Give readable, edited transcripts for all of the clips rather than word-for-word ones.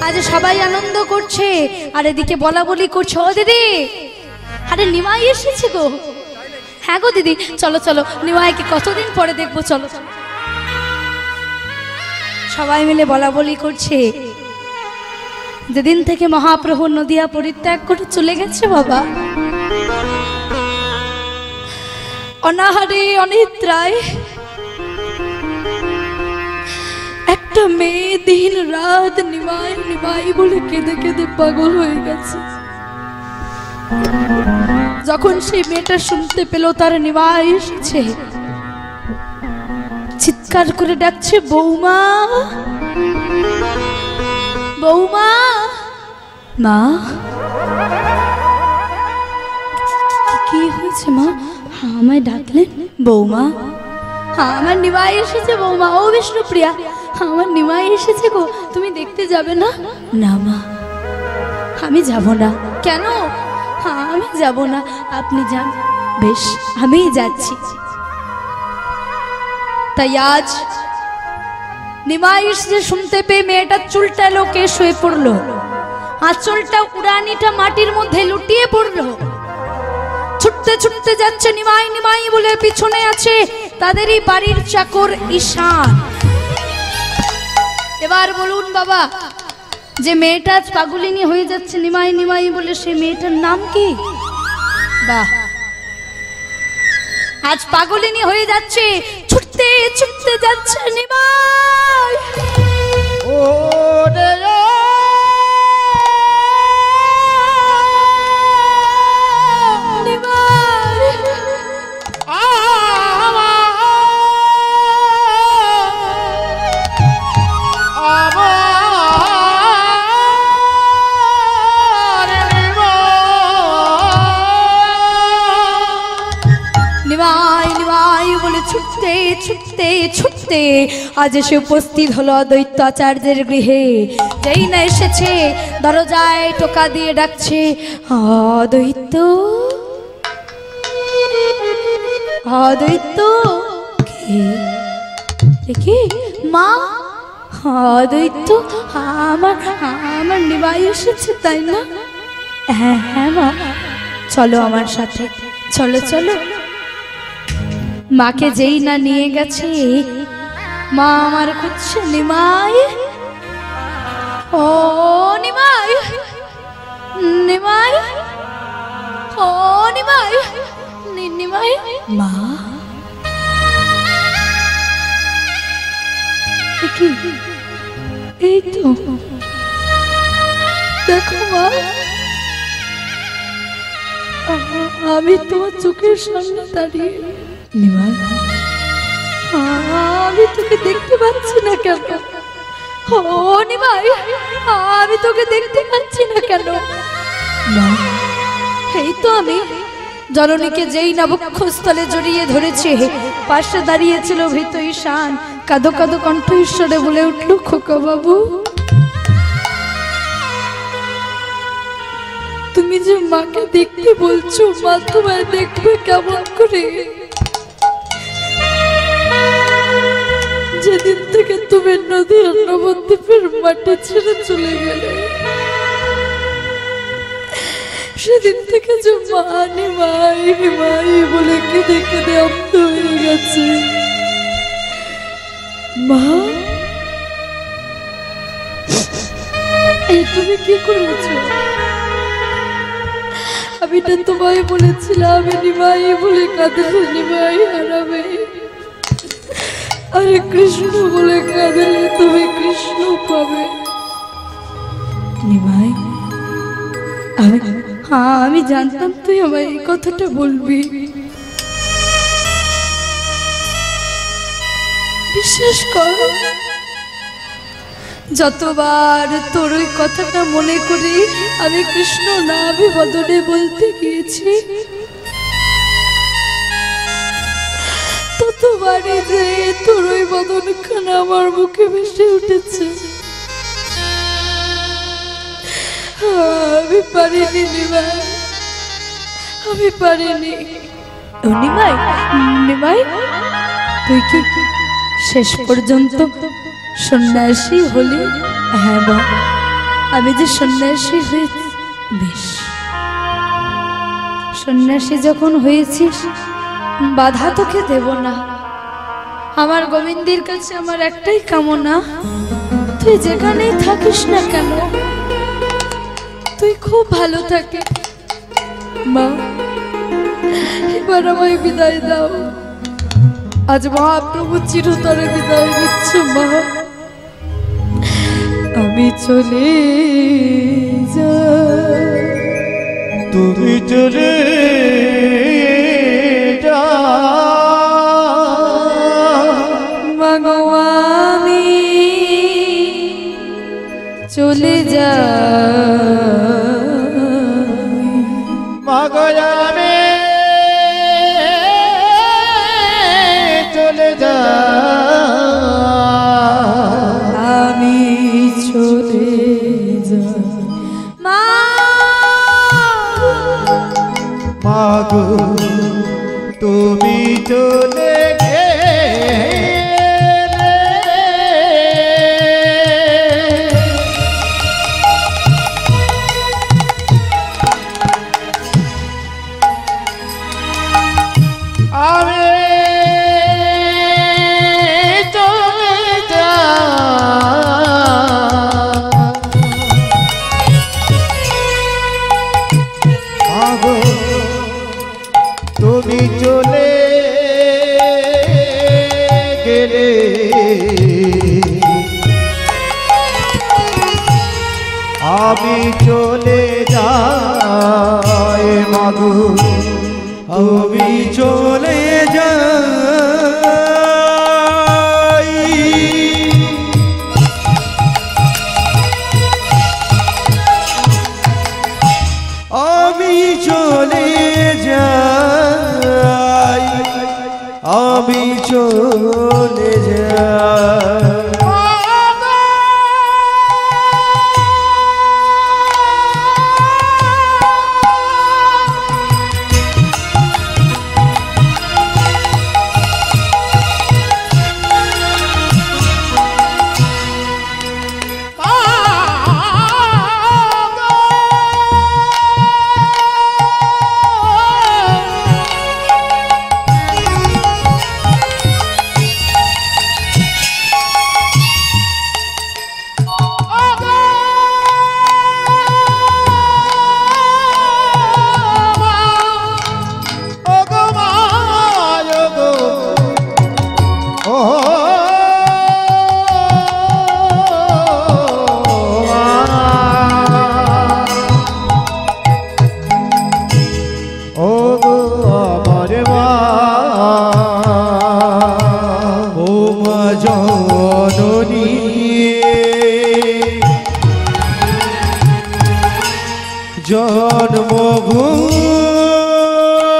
আজ সবাই আনন্দ করছে আর এদিকে বলা বলি করছে। ও দিদি, আরে নিমাই এসেছে গো। হ্যাঁ গো দিদি, চলো চলো, নিমাইকে কতদিন পরে দেখবো, চলো চলো। সবাই মিলে বলা বলি করছে। যেদিন থেকে মহাপ্রভু নদিয়া পরিত্যাগ করে চলে গেছে বাবা, অনাহারে অনিদ্রায় একটা মেয়ে দিন রাত নিমাই নিমাই বলে কেঁদে কেঁদে পাগল হয়ে গেছে। যখন সেই মেয়েটা শুনতে পেল তার নিমাই এসেছে, চিৎকার করে ডাকছে, বৌমা বৌমা। মা, কি হয়েছে মা? আমায় ডাকলেন? বৌমা, আমার নিমাই এসেছে বৌমা। ও বিষ্ণুপ্রিয়া, আমার নিমাই এসেছে গো, তুমি দেখতে যাবে না? না মা, আমি যাব না। কেন? আমি যাব না, আপনি যান। বেশ, আমি যাচ্ছি। তাই আজ নিমাই এসেছে শুনতে পেয়ে মেয়েটার চুলটা লোকে শুয়ে পড়লো, আঁচলটা উড়ানিটা মাটির মধ্যে লুটিয়ে পড়লো। ছুটতে ছুটতে যাচ্ছে নিমাই নিমাই বলে, পিছনে আছে তাদেরই বাড়ির চাকর ঈশান। এবার বলুন বাবা, যে মেয়েটা আজ পাগলিনী হয়ে যাচ্ছে নিমাই নিমাই বলে, সে মেয়েটার নাম কি? বাহ, আজ পাগলিনী হয়ে যাচ্ছে, ছুটতে ছুটতে যাচ্ছে নিমাই। ও ছুটতে ছুটতে ছুটতে আজ সে উপস্থিত হলো দৈত্যাচার্যের গৃহে। যেই না এসেছে, দরজায় টোকা দিয়ে ডাকছে, দৈত্য দৈত্য। কে? মা। দৈত্য, আমার নিমাই এসেছে তাই না? হ্যাঁ হ্যাঁ মা, চলো আমার সাথে, চলো চলো। মাকে যেই না নিয়ে গেছে, মা আমার খুঁজছে, নিমাই, ও নিমাই, নিমাই, ও নিমাই, নিমাই। মা, এই তো দেখো মা, আমি তোমার চোখের সামনে দাঁড়িয়ে। নিমাই, আমি তোকে দেখতে পাচ্ছি না কেন? ও নিমাই, আমি তোকে দেখতে পাচ্ছি না কেন? এই তো আমি। জননীকে যেই না বক্ষস্থলে জড়িয়ে ধরেছে, পাশে দাঁড়িয়েছিল ভীত ঈশান, কাঁদো কাঁদো কণ্ঠ ঈশ্বরে বলে উঠল, খোকা বাবু, তুমি যে মাকে দেখতে বলছো, মা তোমায় দেখবে কেমন করে? যেদিন থেকে তুমি নদীর নবদ্বীপের মাটি ছেড়ে চলে গেলে, সেদিন থেকে যে মা নিমাই নিমাই বলে কেঁদে কেঁদে অন্ধ হয়ে গেছে। মা, তুমি কি করেছো? আমি না তোমায় বলেছিলাম, আমি নিমাই বলে কাঁদলে নিমাই হারাবে, আরে কৃষ্ণ বলে কাঁদলে তুমি কৃষ্ণ পাবে। নিমাই, আমি জানতাম তুই আমায় এই কথাটা বলবি। বিশ্বাস কর, যতবার তোর ওই কথাটা মনে করি আমি কৃষ্ণ নামে বদনে বলতে গিয়েছি, ততবারই যে তোর ওই বদনখানা আমার মুখে ভেসে উঠেছে। আমি পারিনি নিমাই, আমি পারিনি। নিমাই, নিমাই, তুই কি শেষ পর্যন্ত সন্ন্যাসী হলি? হ্যাঁ মা, আমি যে সন্ন্যাসী হয়েছি, বেশ, সন্ন্যাসী যখন হয়েছিস বাধা তোকে দেব না। আমার গোবিন্দের কাছে আমার একটাই কামনা, তুই যেখানেই থাকিস না কেন তুই খুব ভালো থাকে। মা, এবার আমায় বিদায় দাও। আজ মহাপ্রভু চিরতরে বিদায় দিচ্ছে। মা, আমি চলে যাই। তুমি চলে মাগো আমি চলে যাই। মাগো আমি চলে যাই। আমি চলে যাই। মা, মাগো তুমি চলে গেলে আমি চলে যাই। মাগো তুমি চলে গেলে আমি চলে যাই। মাগো তুমি চলে যাই। আমি চলে যাই। আমি চলে যাই।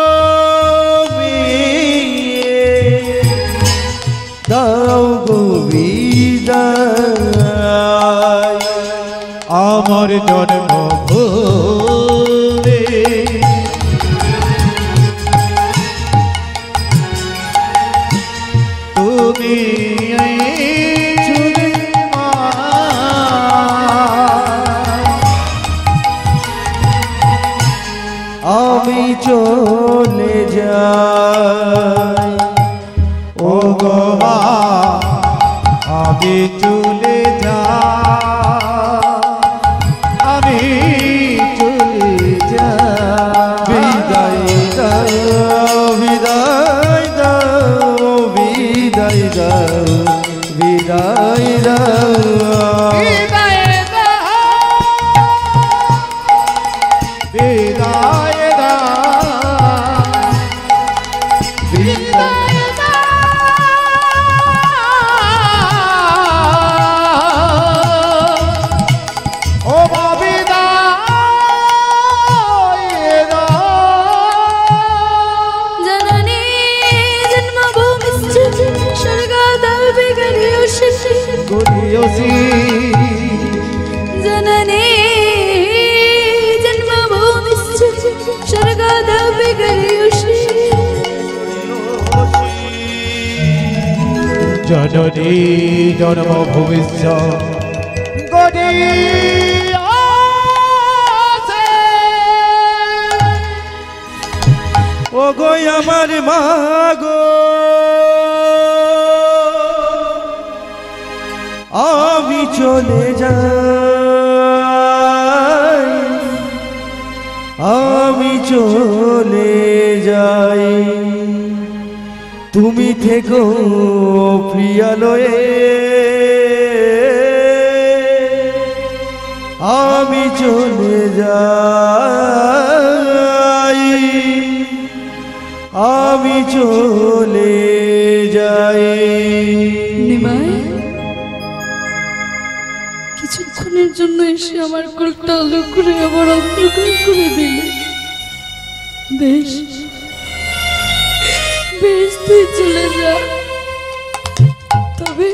জন্মভূমি দাও গো বিদায়। আমার জন্মভূমি তুমি আমি চলে যাই। ও গো মা, আমি চলে যাই। আমি চলে যাই। বিদায় দাও, বিদায় দাও, বিদায় দাও, বিদায় দাও। जननी जन्मभूमिश्च स्वर्गादपि जननी जन्मभूमिश्च गरीयसी। আমার মা গো আমি চলে যাই, আমি চলে যাই, তুমি থেকো প্রিয়ালয়ে, আমি চলে যাই, আমি চলে যাই। নিমাই, কিছুক্ষণের জন্য এসে আমার কোলটা আলো করে আমার অন্ধকার করে দিলে। বেশ বেশ, তুই চলে যা, তবে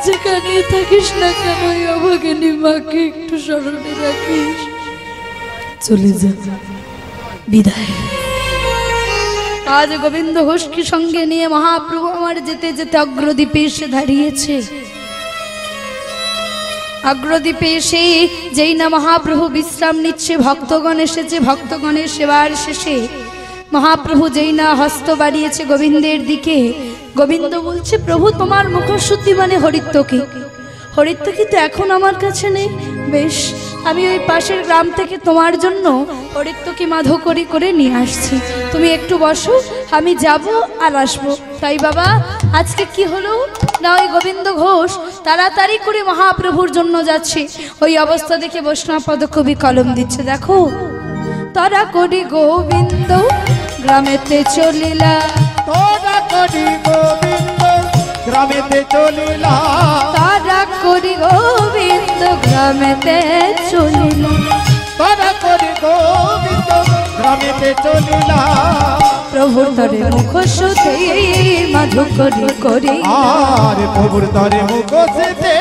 যেখানে থাকিস না কেন আমাকে নিমাকে একটু স্মরণে রাখিস। চলে যা, বিদায়। আজ গোবিন্দ ঘোষকে সঙ্গে নিয়ে মহাপ্রভু আমার যেতে যেতে অগ্রদ্বীপে এসে দাঁড়িয়েছে। অগ্রদ্বীপে এসে যেই না মহাপ্রভু বিশ্রাম নিচ্ছে, ভক্তগণ এসেছে, ভক্তগণের সেবার শেষে মহাপ্রভু যেই না হস্ত বাড়িয়েছে গোবিন্দের দিকে, গোবিন্দ বলছে, প্রভু তোমার মুখশুদ্ধি মানে হরিত্বকে। হরিত্বকে তো এখন আমার কাছে নেই। বেশ, আমি ওই পাশের গ্রাম থেকে তোমার জন্য হরিত্বকে মাধো করে নিয়ে আসছি। তুমি একটু বসো, আমি যাব আর আসবো। তাই বাবা, আজকে কি হলো না, ওই গোবিন্দ ঘোষ তাড়াতাড়ি করে মহাপ্রভুর জন্য যাচ্ছে। ওই অবস্থা দেখে বৈষ্ণব পদকবি কলম দিচ্ছে, দেখো, তারা করি গোবিন্দ গ্রামেতে চলিলা, তোরা করি গোবিন্দ গ্রামেতে চলিলা, তারা করি গোবিন্দ গ্রামেতে চলিলা, তোরা করি গোবিন্দ গ্রামেতে চলিলা, প্রভুর তরে মুখ শুধে মাধু করি, আর প্রভুর তরে মুখ সেতে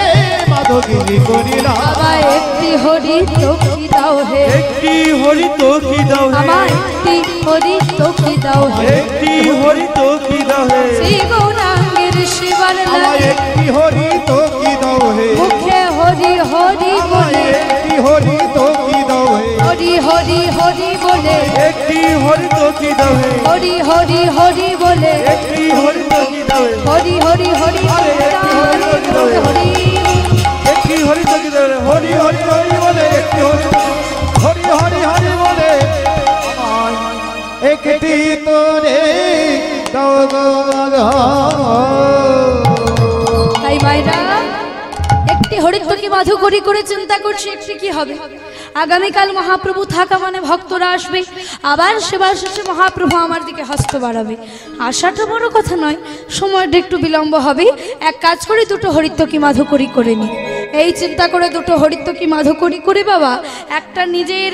মাধবগিরি করিলা। বাবা একটি হরি তো কি দাও হে, একটি হরি তো কি দাও হে, আমার একটি হরি তো কি দাও হে, একটি হরি তো কি দাও হে, শ্রী গৌরাঙ্গের শিবার আমার লাগে একটি হরি তো কি দাও হে, মুখে হরি হরি বলে, একটি হরি তো কি দাও হে, হরি হরি হরি বলে, একটি হরি তো কি দাও হে, হরি হরি হরি বলে, একটি হরি তো কি দাও হে, হরি হরি হরি আরে একটি হরি তো কি দাও হে, হরি একটি হরি তো কি দাও হে, হরি হরি হরি বলে, একটি হরি হরি হরি হরি বলে, একটি তোরে দাও গো। তাই মায়েরা একটি হরিত্বকে মাধু করে চিন্তা করছি একটি কি হবে। আগামীকাল মহাপ্রভু থাকা মানে ভক্তরা আসবে, আবার সেবা শেষে মহাপ্রভু আমার দিকে হস্ত বাড়াবে। আসাটা বড় কথা নয়, সময়টা একটু বিলম্ব হবে। এক কাজ করে দুটো হরিত্বকে মাধু করে নি, এই চিন্তা করে দুটো হরিত্বকে মাধু করে বাবা একটা নিজের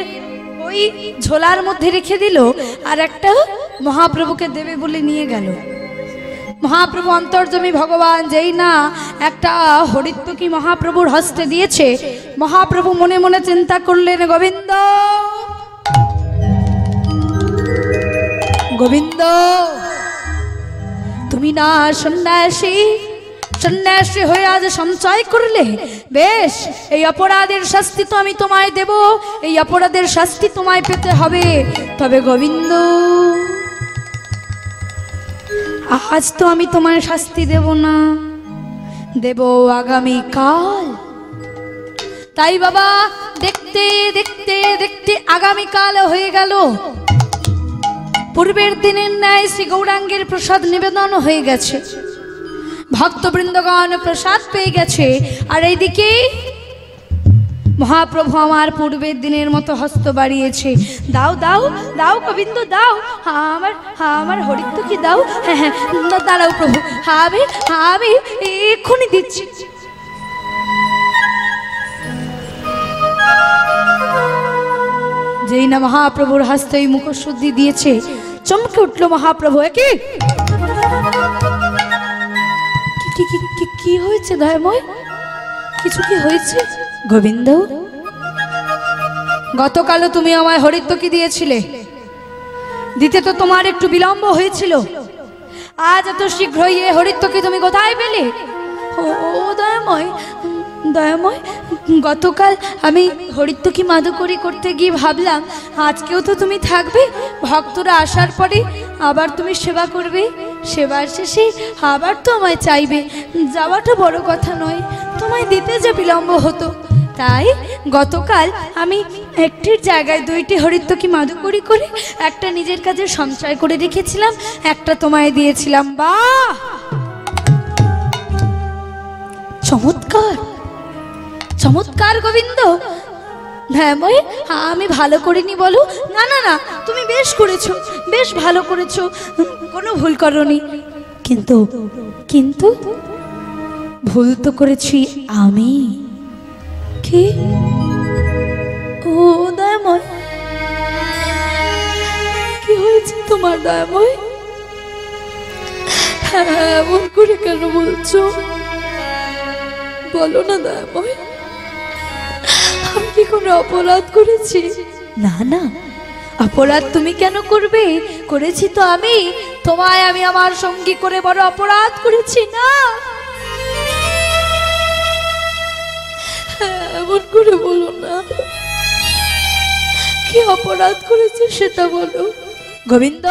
ওই ঝোলার মধ্যে রেখে দিল, আর একটা মহাপ্রভুকে দেবে বলে নিয়ে গেল। মহাপ্রভু অন্তর্যামী ভগবান যেই না একটা হরিত্বকি মহাপ্রভুর হস্তে দিয়েছে, মহাপ্রভু মনে মনে চিন্তা করলেন, গোবিন্দ গোবিন্দ তুমি না সন্ন্যাসী, সন্ন্যাসী হয়ে আজ সঞ্চয় করলে, বেশ, এই অপরাধের শাস্তি তো আমি তোমায় দেব, এই অপরাধের শাস্তি তোমায় পেতে হবে। তবে গোবিন্দ, আজ তো আমি তোমার শাস্তি দেব না, দেব আগামীকাল। তাই বাবা দেখতে দেখতে দেখতে আগামীকাল হয়ে গেল। পূর্বের দিনের ন্যায় শ্রী গৌরাঙ্গের প্রসাদ নিবেদন হয়ে গেছে, ভক্তবৃন্দগণ প্রসাদ পেয়ে গেছে, আর এইদিকে মহাপ্রভু আমার পূর্বের দিনের মতো হস্ত বাড়িয়েছে। দাও দাও দাও গোবিন্দ দাও, আমার হরিত্ব কি দাও। হ্যাঁ হ্যাঁ দাঁড়াও প্রভু, আমি এক্ষুনি দিচ্ছি। যেই না মহাপ্রভুর হস্তে এই মুখশুদ্ধি দিয়েছে, চমকে উঠল মহাপ্রভু। কি হয়েছে দয়াময়, কিছু কি হয়েছে? গোবিন্দ, গতকালও তুমি আমায় হরিত্বকি দিয়েছিলে, দিতে তো তোমার একটু বিলম্ব হয়েছিল, আজ এত শীঘ্রই এ হরিত্বকি তুমি কোথায় পেলে? ও দয়াময়, দয়াময়, গতকাল আমি হরিত্তকি মাদুকরি করতে গিয়ে ভাবলাম আজকেও তো তুমি থাকবে, ভক্তরা আসার পরে আবার তুমি সেবা করবে, সেবার শেষে আবার তো আমায় চাইবে, যাওয়াটা বড় কথা নয়, তোমায় দিতে যে বিলম্ব হতো, তাই গতকাল আমি একটির জায়গায় দুইটি হরিত্তকি মাদুকরি করে একটা নিজের কাজে সঞ্চয় করে রেখেছিলাম, একটা তোমায় দিয়েছিলাম। বাহ, চমৎকার চমৎকার গোবিন্দ। হ্যাঁ মই, আমি ভালো করিনি বলো? না না না, তুমি বেশ করেছো, বেশ ভালো করেছো, কোনো ভুল করনি, কিন্তু কিন্তু ভুল তো করেছি আমি। কি? ও দয়াময়, কি হয়েছে তোমার দয়াময়? হ্যাঁ, এমন করে কেন বলছো? বলো না দয়াময়, আমি কি কোনো অপরাধ করেছি? না না, অপরাধ তুমি কেন করবে? করেছি তো আমি, তোমায় আমি আমার সঙ্গী করে বড় অপরাধ করেছি না? এমন করে বলো না, কি অপরাধ করেছি সেটা বলো। গোবিন্দ,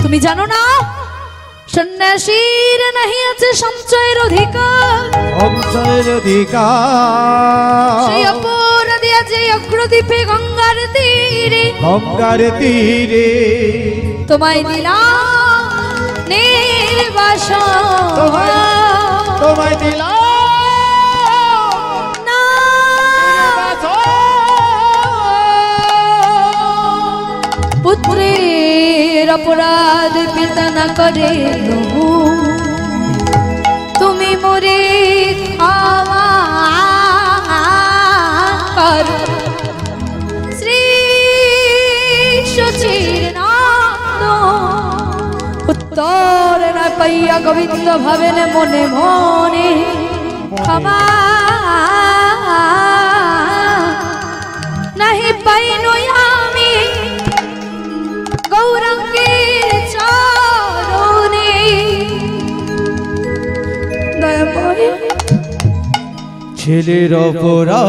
তুমি জানো না সন্ন্যাসীর নাহি আছে সঞ্চয়ের অধিকার, সঞ্চয়ের অধিকার, সেই অপরাধী আছে অগ্রদ্বীপে গঙ্গার তীরে, গঙ্গার তীরে তোমায় দিলাম নির্বাসন, তোমায় দিলাম না, পুত্রের অপরাধ পিতা না করে, তুমি মোরে ক্ষমা করো। শ্রী শচীর নাম উত্তর না পাইয়া গোবিন্দ ভাবেন মনে মনে, ক্ষমা নাহি পাইনু আমি গৌরাঙ্গের চরণে। দয়াময়, ছেলের অপরাধ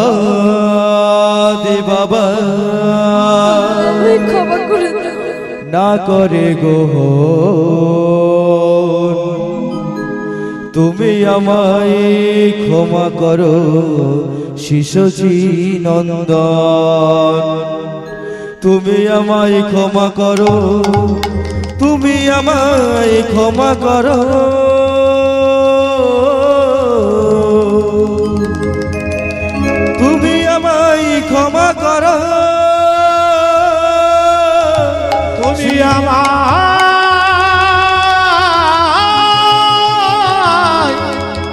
বাবা ক্ষমা করে দাও, না করে গো, তুমি আমায় ক্ষমা করো শিশুজি নন্দন, তুমি আমায় ক্ষমা করো, তুমি আমায় ক্ষমা করো, তুমি আমায় ক্ষমা করো, তুমি আমায়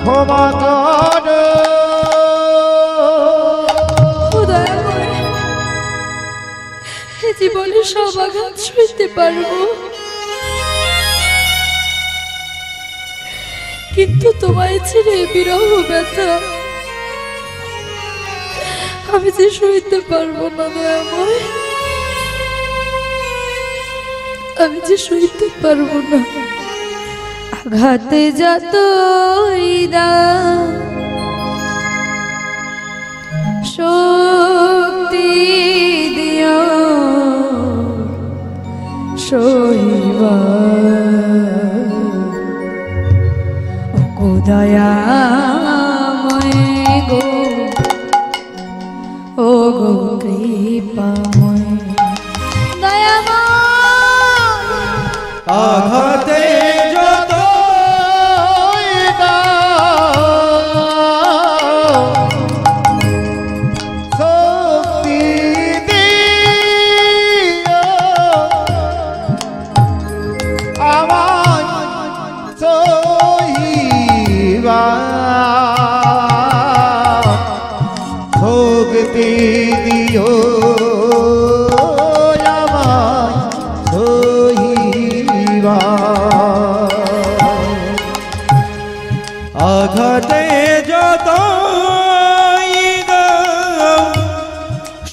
ক্ষমা করো। জীবনে সব আঘাত সইতে পারবো, কিন্তু তোমায় ছেড়ে বিরহ ব্যথা আমি যে সইতে পারবো না দয়াময়, আমি যে সইতে পারবো না। আঘাতে যতই দাও শক্তি দিও সইবা, ও দয়াময় গো, ও গো কৃপাময়, দয়াময়। আঘাতে যত শক্তি দিও আমার সহিবা, শক্তি দিও আমার সহিবা, আঘাতে যত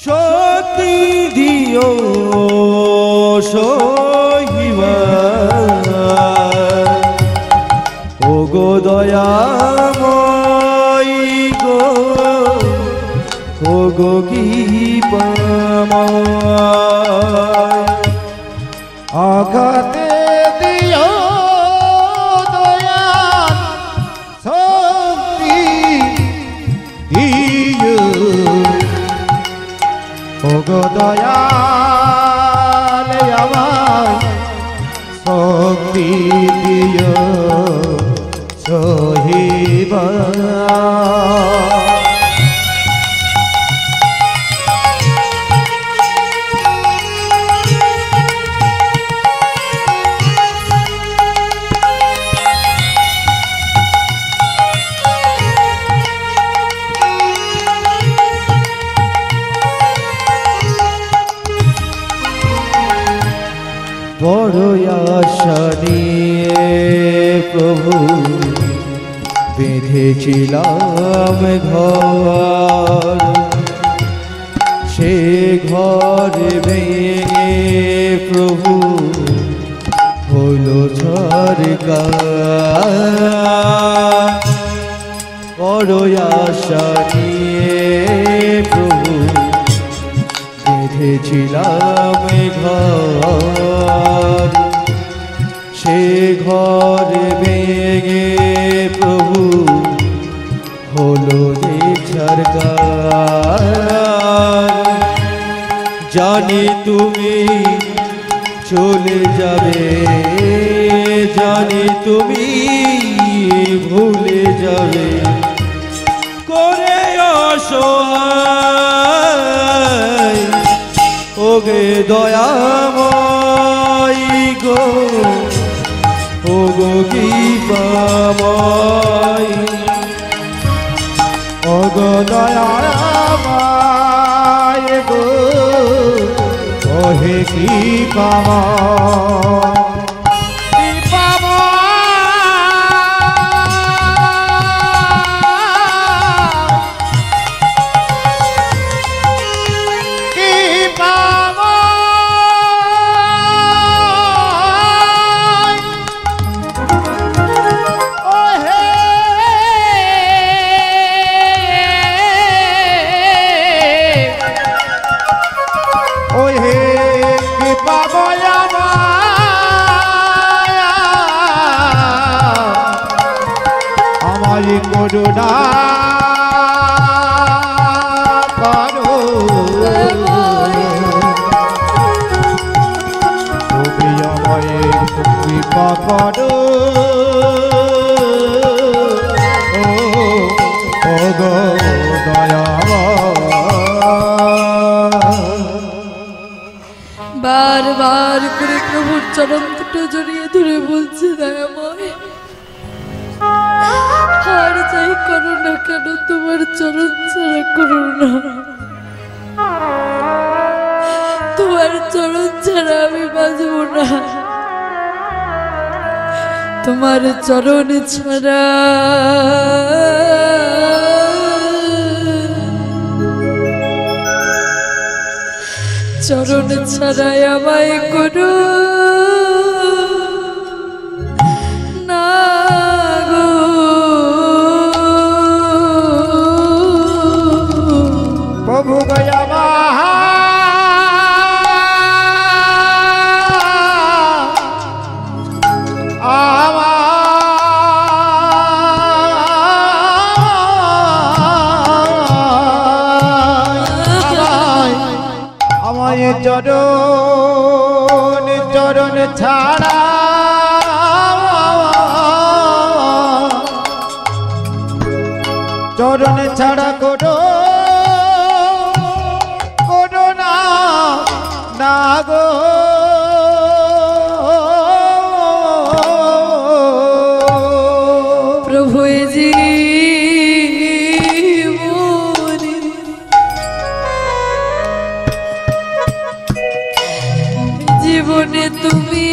শক্তি দিও সহিবা, ও গো দয়াময়ী ওগো কি আঘাতে দিও দয়াল শক্তি দিও ওগো দয়াল আমার শক্তি দিও সহিবা বড় আশা নিয়ে প্রভু বেঁধেছিলাম ঘর, সে ঘর ভেঙে প্রভু হলো ছারখার। বড় আশা নিয়ে প্রভু বেঁধেছিলাম ঘর, সে ঘর ভেঙে প্রভু হলো যে ছারখার। জানি তুমি চলে যাবে, জানি তুমি ভুলে যাবে, করে অসহায় ওগে দয়াময় গো, ওগো কি পাময়, ওগো দয়াময় গো, ওহে কি পাময়। করুণা করো তুমি আমায় কৃপা করো, ও গো দয়াময়। বারবার করে প্রভুর চরণ দুটো জড়িয়ে ধরে বলছে দয়াময়, আর যাই করো না কেন তোমার চরণ ছাড়া করো না, তোমার চরণ ছাড়া আমি বাঁচব না, তোমার চরণ ছাড়া চরণ ছাড়াই আমায় করো না গো। প্রভু গয়া আমায় চরণ চরণ ছাড়া চরণ ছাড়া করো করো না না গো। প্রভু জীবনে তুমি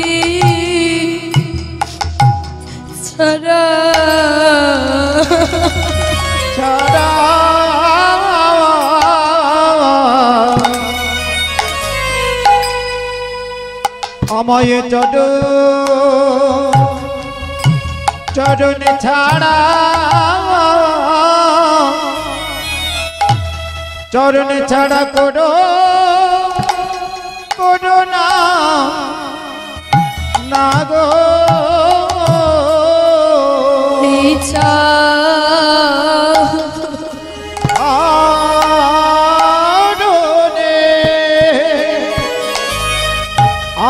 ছাড়া ছাড়া আমায় চরণ ছাড়া চরণ ছাড়া করো করো না না গো ইচ্ছা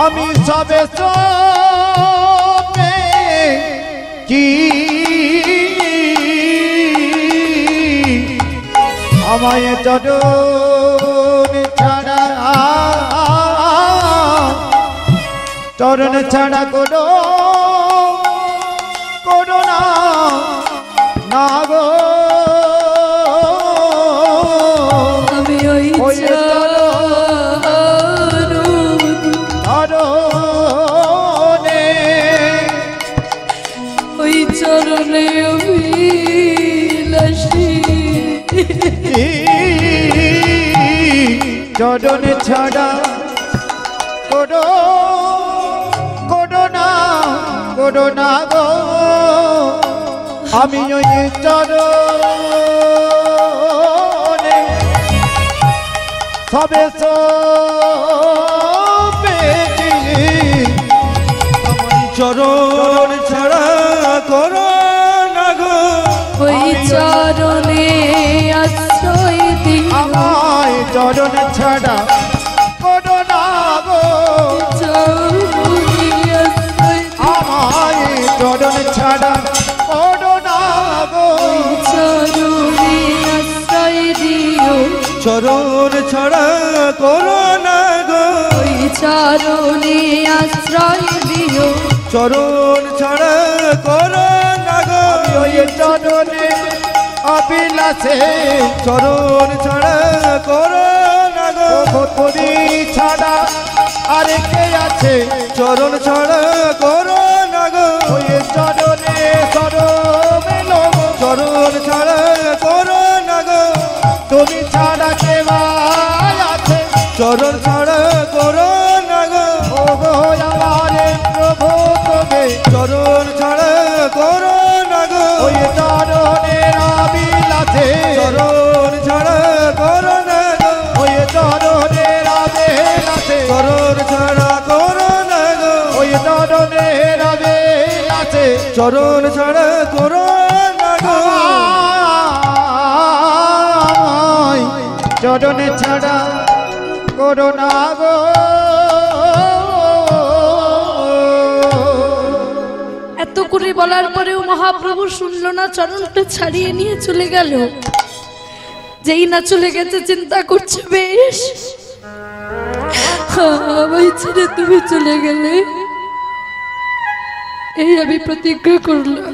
আমি সবে সবে কি আমায় চরণ ছাড়া করো করো না না গো আমি ওই ওই চরণে অভিলাষী চরণ ছাড়া করো করো না গো আমি ওই চরণে সবে পেয়েছি চরণ ছাড়া করো না গো ওই চরণে আশ্রয় দিও আমায় চরণ ছাড়া করো না গো আমায় চরণ ছাড়া করো না গো চরণে আশ্রয় দিও চরণ ছাড়া করো না গো ওই চরণে আশ্রয় দিও চরণ ছাড়া করো না গো ওই চরণে অবিলাসে চরণ ছাড়া করো না গো তুমি ছাড়া আরে কে আছে চরণ ছাড়া করো না গো ওই চরণে সরমেলো চরণ ছাড়া করো না গো তুমি ছাড়া কে আছে চরণ ছাড়া করো না গো ও গো আমারে প্রভু তুমি চরণ ছাড়া করো না গো ওই চরণের অবিলাসে চরণ ছাড়া করো না গো ওই চরণের অবিলাসে চরণ ছাড়া করো না গো ওই চরণের অবিলাসে চরণ ছাড়া করো না গো চরণ ছাড়া করো না গো এত করে বলার পরেও মহাপ্রভু শুনলো না, চরণটা ছাড়িয়ে নিয়ে চলে গেল। যেই না চলে গেছে চিন্তা করছে, বেশ আমায় ছেড়ে তুমি চলে গেলে, এই আমি প্রতিজ্ঞা করলাম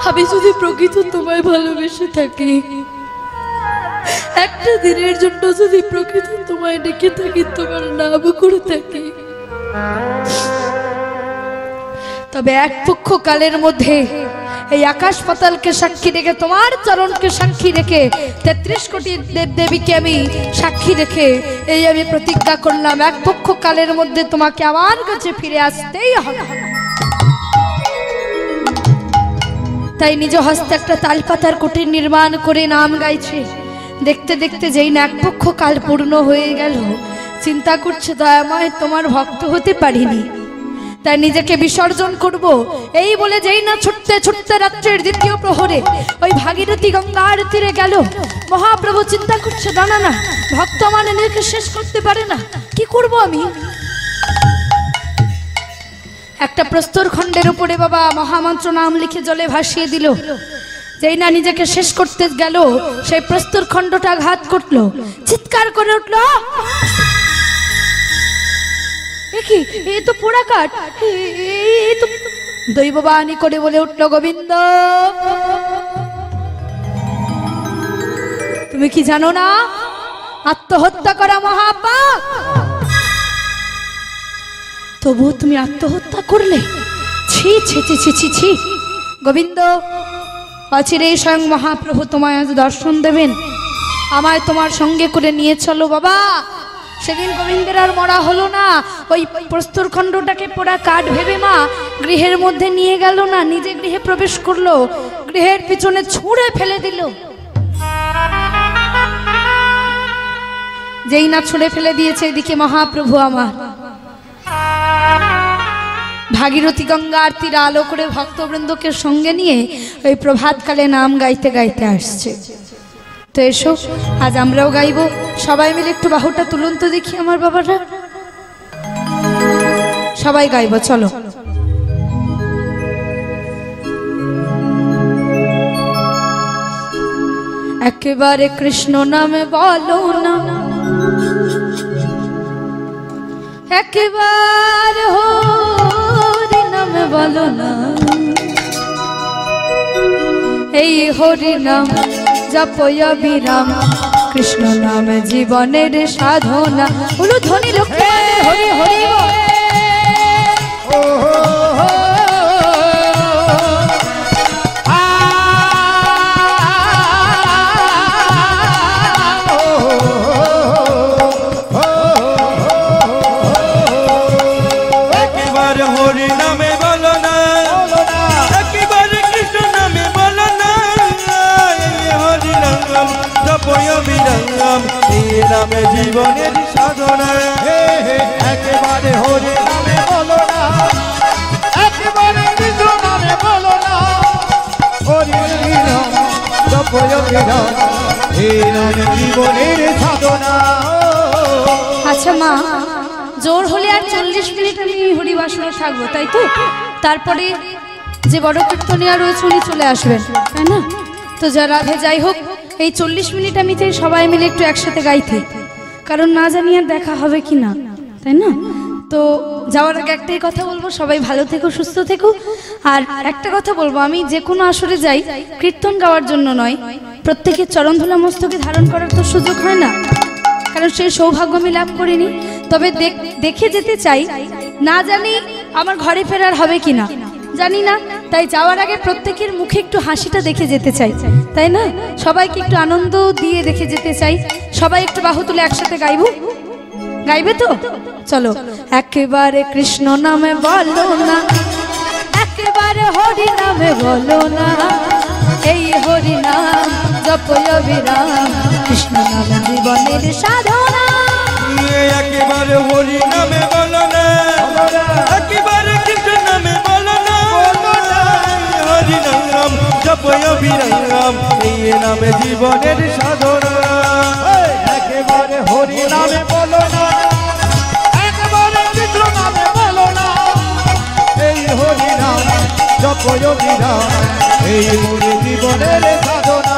আমি যদি প্রকৃত তোমায় ভালোবেসে থাকি, একটা দিনের জন্য যদি প্রকৃত তোমায় ডেকে থাকি, তোমার নাম করে থাকি, তবে এক পক্ষ কালের মধ্যে এই আকাশ পাতালকে সাক্ষী রেখে, তোমার চরণকে সাক্ষী রেখে, 33 কোটি দেব দেবীকে আমি সাক্ষী রেখে এই আমি প্রতিজ্ঞা করলাম, এক পক্ষ কালের মধ্যে তোমাকে আমার কাছে ফিরে আসতেই হবে। তাই নিজ হস্তে একটা তালপাতার কুটির নির্মাণ করে নাম গাইছে। দেখতে দেখতে যেই না এক পক্ষ কাল পূর্ণ হয়ে গেল, চিন্তা করছে দয়াময় তোমার ভক্ত হতে পারিনি, তাই নিজেকে বিসর্জন করব। এই বলে যেই না ছুটতে ছুটতে রাত্রের দ্বিতীয় প্রহরে ওই ভাগীরথী গঙ্গার তীরে গেল। মহাপ্রভু চিন্তা করছে, না না না, ভক্ত আমার নিজেকে শেষ করতে পারে না, কি করব আমি? একটা প্রস্তর খণ্ডের উপরে বাবা মহামন্ত্র নাম লিখে জলে ভাসিয়ে দিল। যেই না নিজেকে শেষ করতে গেল, সেই প্রস্তর খণ্ডটা আঘাত করলো, চিৎকার করে উঠল, কি এ তো পোড়া কাঠ, এই তো দৈববাণী করে বলে উঠল, গোবিন্দ তুমি কি জানো না আত্মহত্যা করা মহাপাপ? তবু তুমি আত্মহত্যা করলে, ছি ছি ছি ছি ছি ছি। গোবিন্দ অচিরেই স্বয়ং মহাপ্রভু তোমায় আজ দর্শন দেবেন, আমায় তোমার সঙ্গে করে নিয়ে চলো বাবা। সেদিন গোবিন্দের আর মরা হলো না, ওই প্রস্তর খণ্ডটাকে পোড়া কাঠ ভেবে মা গৃহের মধ্যে নিয়ে গেল না, নিজে গৃহে প্রবেশ করলো, গৃহের পিছনে ছুঁড়ে ফেলে দিল। যেই না ছুঁড়ে ফেলে দিয়েছে এদিকে মহাপ্রভু আমার ভাগীরথী গঙ্গা আরতির আলো করে ভক্তবৃন্দকে সঙ্গে নিয়ে ওই প্রভাতকালে নাম গাইতে গাইতে আসছে। তো এসো আজ আমরাও গাইব, সবাই মিলে একটু বাহুটা তুলুন তো দেখি আমার বাবারা, সবাই গাইব চলো। একেবারে কৃষ্ণ নামে বলো না, একেবারে হরি নামে বলো না, এই হরি নাম জপয়া বিরাম, কৃষ্ণ নামে জীবনের সাধনা। বলো ধ্বনি লোকে হরি হরি বল। নামে জীবনের সাধনা, একেবারে হরি নামে বলো না, একেবারে কৃষ্ণ নামে বলো না, হরি নাম জপয় বিরাম, এই নামে জীবনের সাধনা। আচ্ছা মা, জোর হলে আর 40 মিনিট আমি হরিবাসনে থাকবো, তাই তো? তারপরে যে বড় কীর্তনিয়া রয়েছে উনি চলে আসবেন, তাই না? তো যারা যাই হোক, এই 40 মিনিট আমি চাই সবাই মিলে একটু একসাথে গাইতে, কারণ না জানি আর দেখা হবে কি না, তাই না? তো যাওয়ার আগে একটাই কথা বলবো, সবাই ভালো থেকো, সুস্থ থেকো। আর একটা কথা বলবো, আমি যে কোনো আসরে যাই কীর্তন গাওয়ার জন্য নয়, প্রত্যেকের চরণধুলা মস্তকে ধারণ করার তো সুযোগ হয় না, কারণ সেই সৌভাগ্য আমি লাভ করিনি। তবে দেখে যেতে চাই, না জানি আমার ঘরে ফেরার হবে কিনা জানি না, তাই যাওয়ার আগে প্রত্যেকের মুখে একটু হাসিটা দেখে যেতে চাই, তাই না? সবাইকে একটু আনন্দ দিয়ে দেখে যেতে চাই। সবাই একটু বাহু তুলে একসাথে গাইব, গাইবে তো? চলো। একেবারে কৃষ্ণ নামে বলো না, একেবারে হরি নামে বলো না, এই হরি নাম জপয় বিরাম, কৃষ্ণ নামে জীবনের সাধনা। একেবারে হরি নামে বলো না, একেবারে কৃষ্ণ নামে বলো না, হরি নাম জপয় বিরাম, এই নামে জীবনের সাধনা। একেবারে হরি নামে বলো না, একেবারে কৃষ্ণ নামে বলো না, এই হরি নাম জপয় বিরাম, এই মোর জীবনের সাধনা।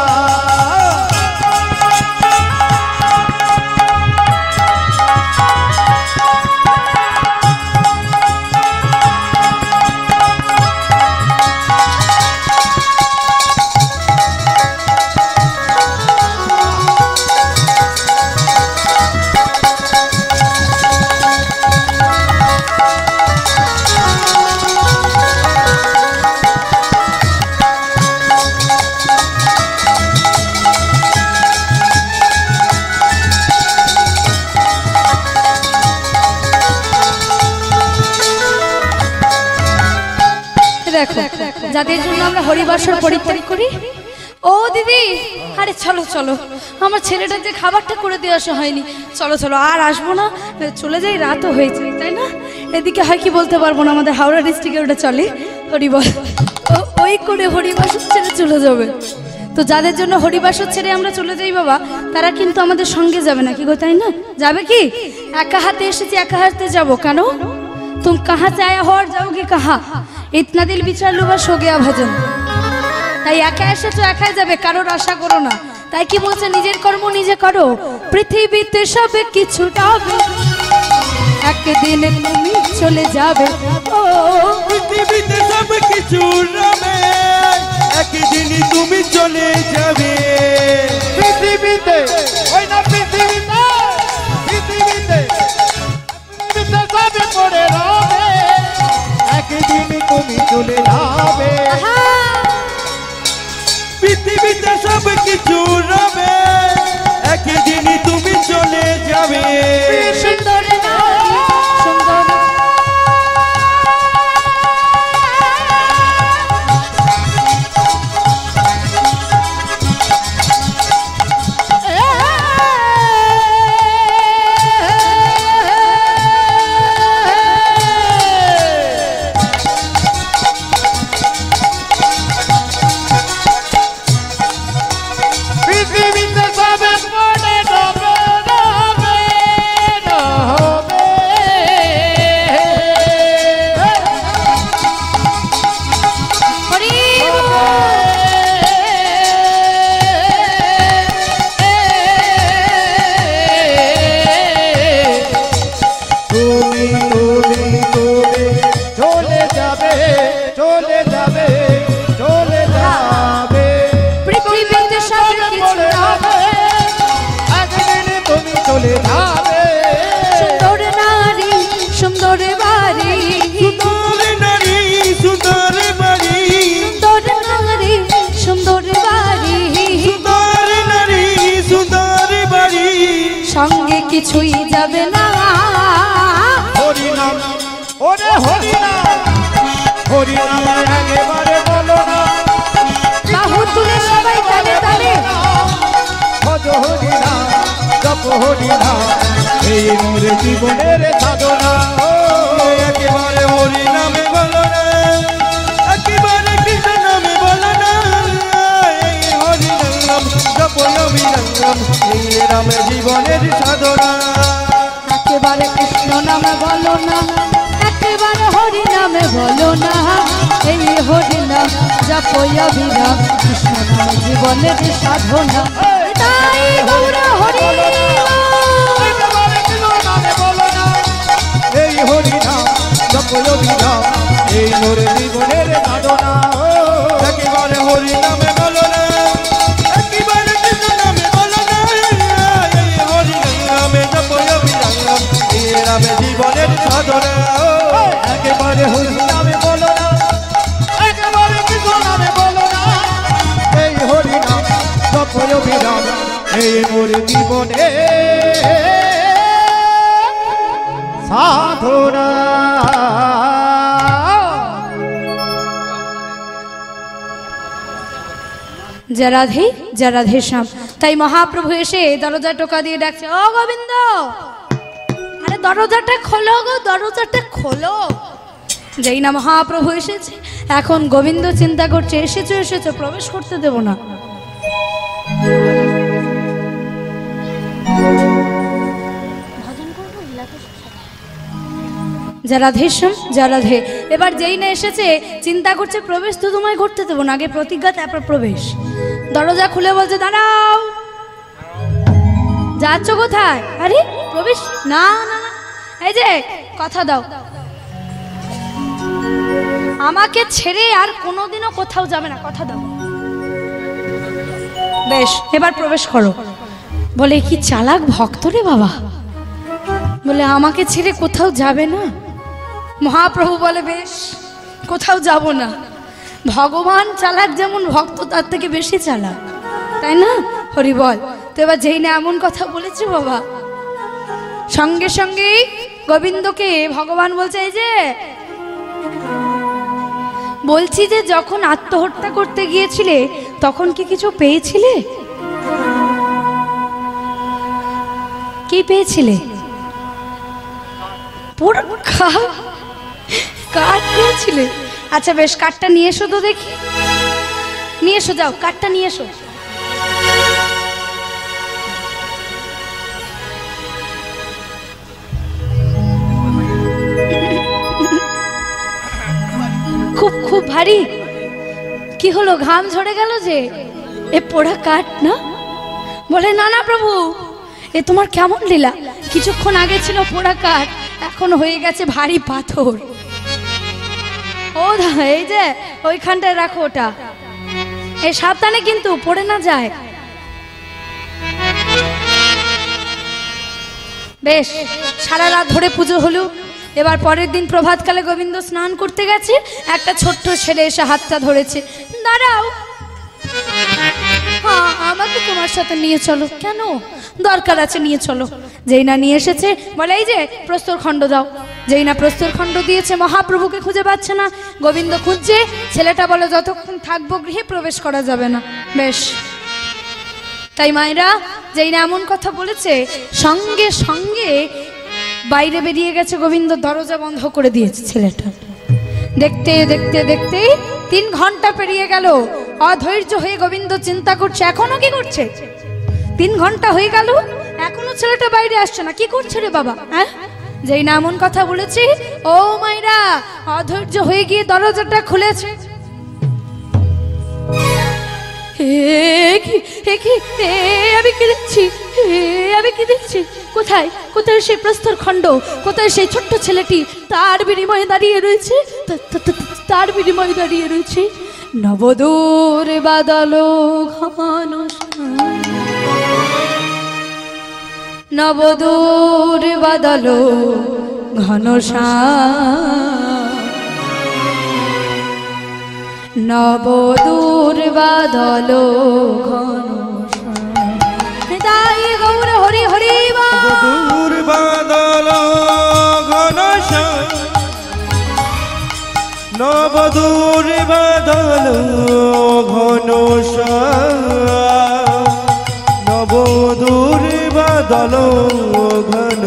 দেখো, যাদের জন্য আমরা হরিবাসর পরিত্যাগ করি, ও দিদি, আরে চলো চলো, আমার ছেলেটা যে খাবারটা করে দিয়ে আসা হয়নি, চলো চলো, আর আসবো না, চলে যাই, রাতও হয়েছে, তাই না? এদিকে হয় কি বলতে পারবো না, আমাদের হাওড়া ডিস্ট্রিক্টে ওটা চলে হরিবাস, ওই করে হরিবাসর ছেড়ে চলে যাবে। তো যাদের জন্য হরিবাসর ছেড়ে আমরা চলে যাই বাবা, তারা কিন্তু আমাদের সঙ্গে যাবে না, কি গো, তাই না? যাবে কি? একা হাতে এসেছি, একা হাতে যাবো কেন? तुम कहाँ से आया हो और जाओगे कहाँ? इतना दिल बिछा लू बस हो गया भजन। তাই একা এসেছো, একাই যাবে, কারোর আশা করো না। তাই কি বলছে, নিজের কর্ম নিজে করো, পৃথিবীতে সব কিছু যাবে, একদিন তুমি চলে যাবে। ও পৃথিবীতে সব কিছু যাবে, একদিন তুমি চলে যাবে। পৃথিবীতে ওই না পৃথিবীতে, পৃথিবীতে সব পড়ে রবে, একদিন তুমি চলে যাবে। পৃথিবীতে সব কিছু রবে, একদিন তুমি চলে যাবে। সুন্দর সুন্দর সঙ্গে কিছুই যাবে না। হরি নাম ওরে হরি নাম, হরি নাম একেবারে বলো না। বাহু তুলে সবাই তালে তালে ভজ হরি নাম, জপ হরি নাম, এই মোর জীবনের সাধনা। একেবারে হরি নামে বলো না, একেবারে কৃষ্ণ নামে বলো না। এই হরি নাম জপ অবিরাম, এই রাম জীবনের সাধনা। একেবারে কৃষ্ণ নামে বলো না, একেবারে হরি নামে বলো না। এই হরি নাম জপ অবিরাম, কৃষ্ণ নাম জীবনের সাধনা। তাই গৌর হরি এই হরি নাম জপ অবিরাম, এই মোর জীবনের সাধনা। একেবারে হরি নামে বলো না, একেবারে কৃষ্ণ নামে বলো না। এই হরি নামে জপ অবিরাম, এই রাম জীবনের সাধনা। একেবারে হরি নামে বলো না, একেবারে কৃষ্ণ নামে বলো না। এই হরি নাম জপ অবিরাম, এই মোর জীবনের সাধনা। জয় রাধে, জয় রাধে শ্যাম। তাই মহাপ্রভু এসে দরজা টোকা দিয়ে ডাকছে, ও গোবিন্দ, আরে দরজাটা খোলো গো, দরজাটা খোলো। যেই না মহাপ্রভু এসেছে, এখন গোবিন্দ চিন্তা করছে, এসেছো এসেছো, প্রবেশ করতে দেব না। জয় রাধে শ্যাম, জয় রাধে। এবার যেই না এসেছে চিন্তা করছে, প্রবেশ তো তোমায় করতে দেবো না, আগে প্রতিজ্ঞা তারপর প্রবেশ। দরজা খুলে বলছে, দাঁড়াও, যাচ্ছ কোথায়? আরে প্রবেশ না না না, এই যে কথা দাও, আমাকে ছেড়ে আর কোনোদিনও কোথাও যাবে না, কথা দাও। বেশ, এবার প্রবেশ করো। বলে কি চালাক ভক্ত রে বাবা, বলে আমাকে ছেড়ে কোথাও যাবে না। মহাপ্রভু বলে, বেশ, কোথাও যাব না। ভগবান চালাক যেমন, ভক্ত তার থেকে বেশি চালাক, তাই না? হরি বল। তো এবার যেই না এমন কথা বলেছে বাবা, সঙ্গে সঙ্গে গোবিন্দকে ভগবান বলছে, এই যে বলছি যে যখন আত্মহত্যা করতে গিয়েছিলে তখন কি কিছু পেয়েছিলে? কি পেয়েছিলে? পুরো কাঠ পেয়েছিলে? আচ্ছা বেশ, কাঠটা নিয়ে এসো তো দেখি, নিয়ে এসো, যাও কাঠটা নিয়ে এসো। খুব খুব ভারী, কি হলো, ঘাম ঝরে গেল যে? এ পোড়া কাঠ না? বলে, না না প্রভু, এ তোমার কেমন লীলা, কিছুক্ষণ আগে ছিল পোড়া কাঠ, এখন হয়ে গেছে ভারী পাথর। ও এই যে ওইখানটায় রাখো ওটা, এই সাবধানে কিন্তু পড়ে না যায়। বেশ, সারা রাত ধরে পুজো হলো। এবার পরের দিন প্রভাতকালে গোবিন্দ স্নান করতে গেছে, একটা ছোট্ট ছেলে এসে হাতটা ধরেছে, দাঁড়াও, হ্যাঁ আমাকে তোমার সাথে নিয়ে চলো। কেন? দরকার আছে, নিয়ে চলো। যেই না নিয়ে এসেছে, বলে এই যে প্রস্তর খণ্ড দাও। যেই না প্রস্তর খণ্ড দিয়েছে, মহাপ্রভুকে খুঁজে পাচ্ছে না। গোবিন্দ খুঁজছে, ছেলেটা বলে যতক্ষণ থাকবো গৃহে প্রবেশ করা যাবে না। বেশ, তাই মায়েরা যেই না এমন কথা বলেছে, সঙ্গে সঙ্গে বাইরে বেরিয়ে গেছে গোবিন্দ, দরজা বন্ধ করে দিয়েছে ছেলেটা। দেখতে দেখতে দেখতে 3 ঘন্টা পেরিয়ে গেল। অধৈর্য হয়ে গোবিন্দ চিন্তা করছে, এখনো কি করছে? 3 ঘন্টা হয়ে গেল, এখনো ছেলেটা বাইরে আসছে না, কি করছে রে বাবা? হ্যাঁ, যেই না এমন কথা বলেছি, ও মাইরা অধৈর্য হয়ে গিয়ে দরজাটা খুলেছে। আমি কি দেখছি, আমি কি দেখছি? কোথায় কোথায় সেই প্রস্তর খণ্ড, কোথায় সেই ছোট্ট ছেলেটি? তার বিনিময়ে দাঁড়িয়ে রয়েছে, তার বিনিময়ে দাঁড়িয়ে রয়েছে নবদূর বাদল ঘন, নবদূর বাদল ঘন, নবদূর বাদল ঘন। তাই গৌর হরি হরি বা নবদূর বাদল ঘন নবদূর বাদল ঘন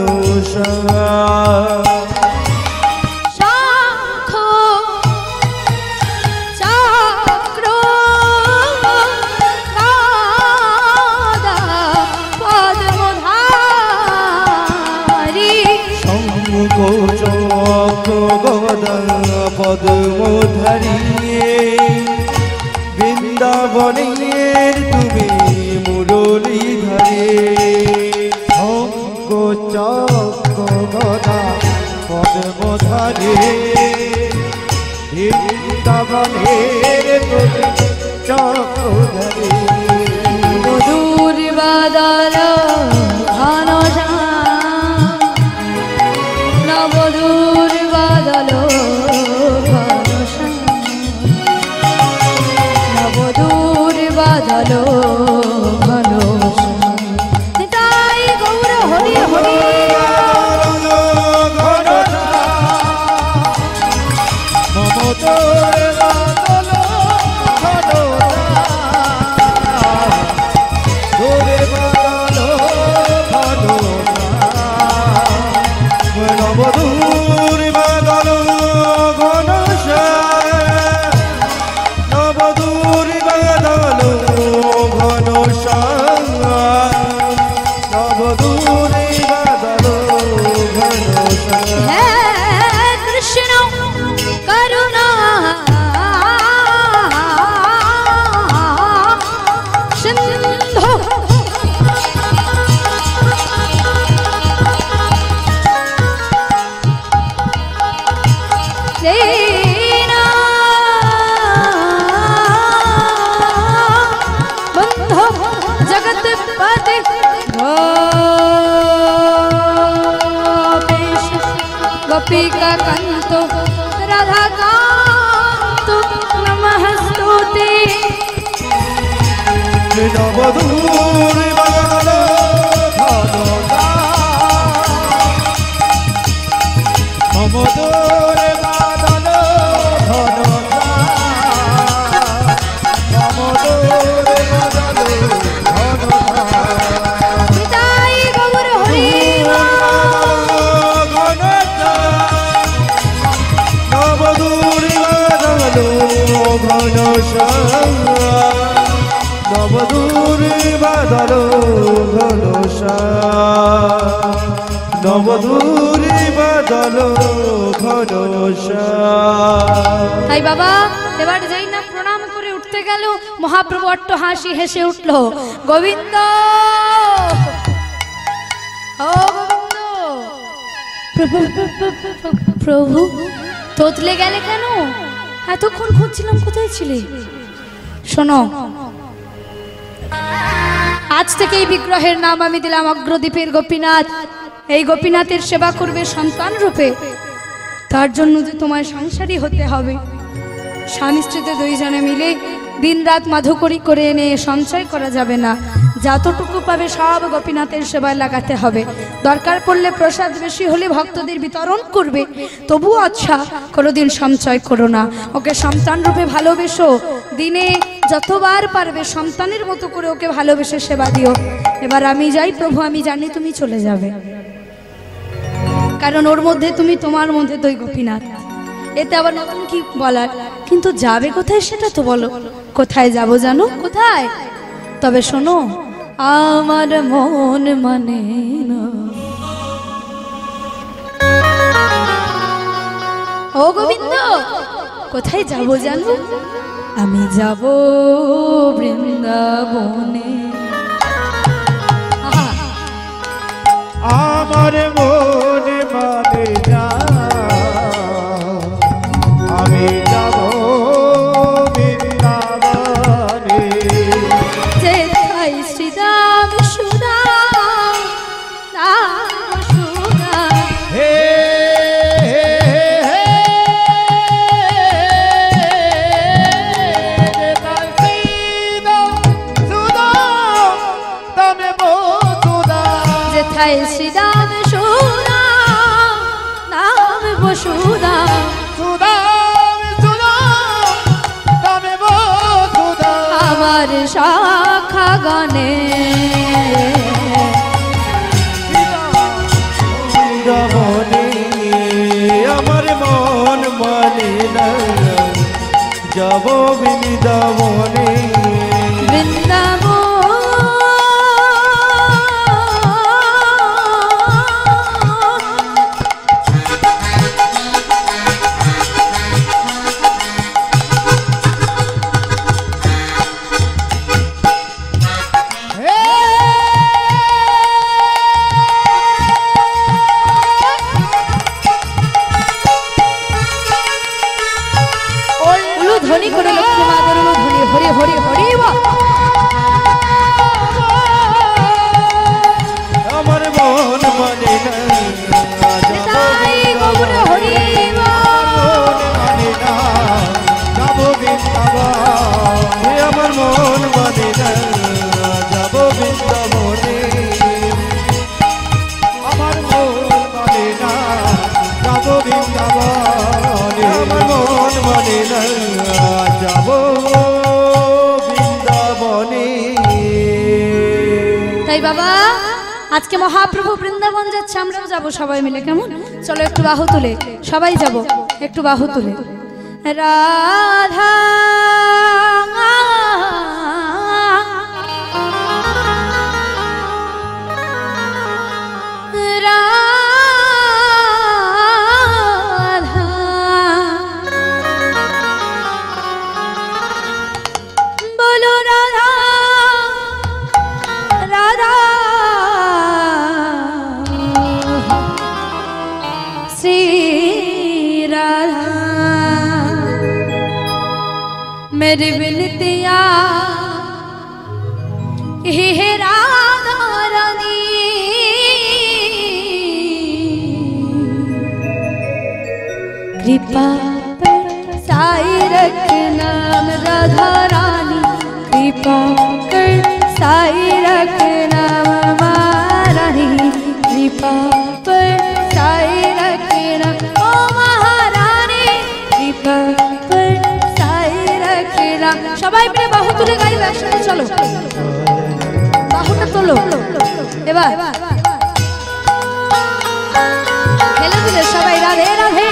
পদ্মধারী বৃন্দাবনের তুমি মুরলীধারী চক্রগদা পদ্মধারী বৃন্দাবনের তুমি চক্রধারী মধুর বাদল ঘন নবদূর বাদল নবদূর বাদল ঘন নিতাই গৌর হরি হরি নবদূর বাদল ঘন নবদূর বাদল ঘন নবদূর বাদল ঘন কৃষ্ণ করুণা সিন্ধু जगत पति गोपिका कंतो राधा कांतो नमस्तुते नवदूर बादल ममदूर बादल ममदूर बादल निताई गौर हरि नवदूर बादल घन नवदूर बादल घन नवदूर बादल ঘন তাই বাবা এবার যেই না প্রণাম করে উঠতে গেল মহাপ্রভু অট্ট হাসি হেসে উঠল গোবিন্দ ও গোবিন্দ প্রভু তোতলে গেলে কেন এতক্ষণ খুঁজছিলাম কোথায় ছিলে শোনো আজ থেকে এই বিগ্রহের নাম আমি দিলাম অগ্রদ্বীপের গোপীনাথ এই গোপীনাথের সেবা করবে সন্তান রূপে তার জন্য যে তোমার সংসারী হতে হবে স্বামী স্ত্রীতে দুইজনে মিলে দিনরাত মাধুকরী করে এনে সঞ্চয় করা যাবে না যতটুকু পাবে সব গোপীনাথের সেবায় লাগাতে হবে দরকার পড়লে প্রসাদ বেশি হলে ভক্তদের বিতরণ করবে তবুও আচ্ছা কোনোদিন সঞ্চয় করো না ওকে সন্তান রূপে ভালোবেসো দিনে যতবার পারবে সন্তানের মতো করে ওকে ভালোবেসে সেবা দিও এবার আমি যাই প্রভু আমি জানি তুমি চলে যাবে কারণ ওর মধ্যে তুমি তোমার মধ্যে তুই গোপীনাথ এতে আবার নতুন কি বলার কিন্তু যাবে কোথায় সেটা তো বলো কোথায় যাব জানো কোথায় তবে শোনো আমার মন মানে না ও গোবিন্দ কোথায় যাব জানো আমি যাব বৃন্দাবনে আমার মন মানে না আমি যাব বৃন্দাবনে যেথায় শ্রীরাম সুদাম রাম সুদাম হে যেথায় শ্রীরাম সুদাম নাম বসুদাম সুদাম তোমার শাখা গানে বৃন্দাবনে আমার মন মানে না যাব বৃন্দাবনে বৃন্দাবন ধ্বনি করে লক্ষ্মী মাদের ধ্বনি হরি হরি হরি আমার মন মানে না হরি মানে না যাব বৃন্দাবনে আমার মন মানে না যাব বৃন্দাবনে আমার মন মানে না যাব বৃন্দাবনে আমার মন মানে না যাব বৃন্দাবনে। তাই বাবা আজকে মহাপ্রভু বৃন্দাবন যাচ্ছে, আমরাও যাব সবাই মিলে, কেমন? চলো একটু বাহু তুলে সবাই যাব, একটু বাহু তুলে। রাধা मेरी विनतिया हे राधा रानी कृपा पर साई रखना राधा रानी कृपा कर साई रखना महारानी कृपा पर साई रखना ओ महारानी कृपा সবাই মিলে বাহু তুলে গাইব একসাথে, চলো বাহুটা তোলো এবার খেলে দিলে সবাই রাধে রাধে।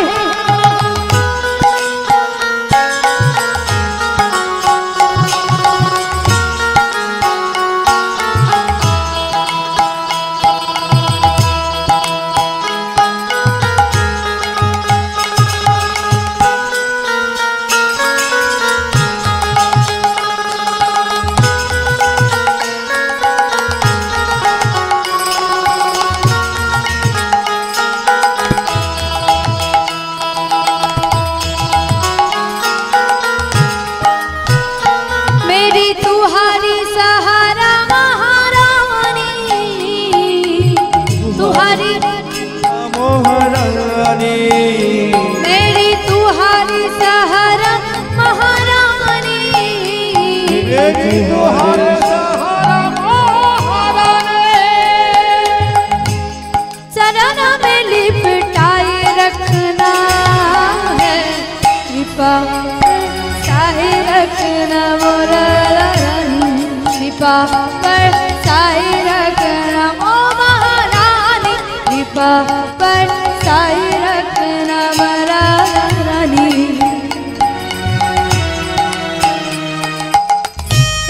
मेरी तुहारी सहारा महारानी मेरी तुहारी सहारा महारानी चरण में लिपटाए रखना है कृपा साए रखना मोरा रानी कृपा पर साए रखना ओ महारानी कृपा पर साई रखना महारानी।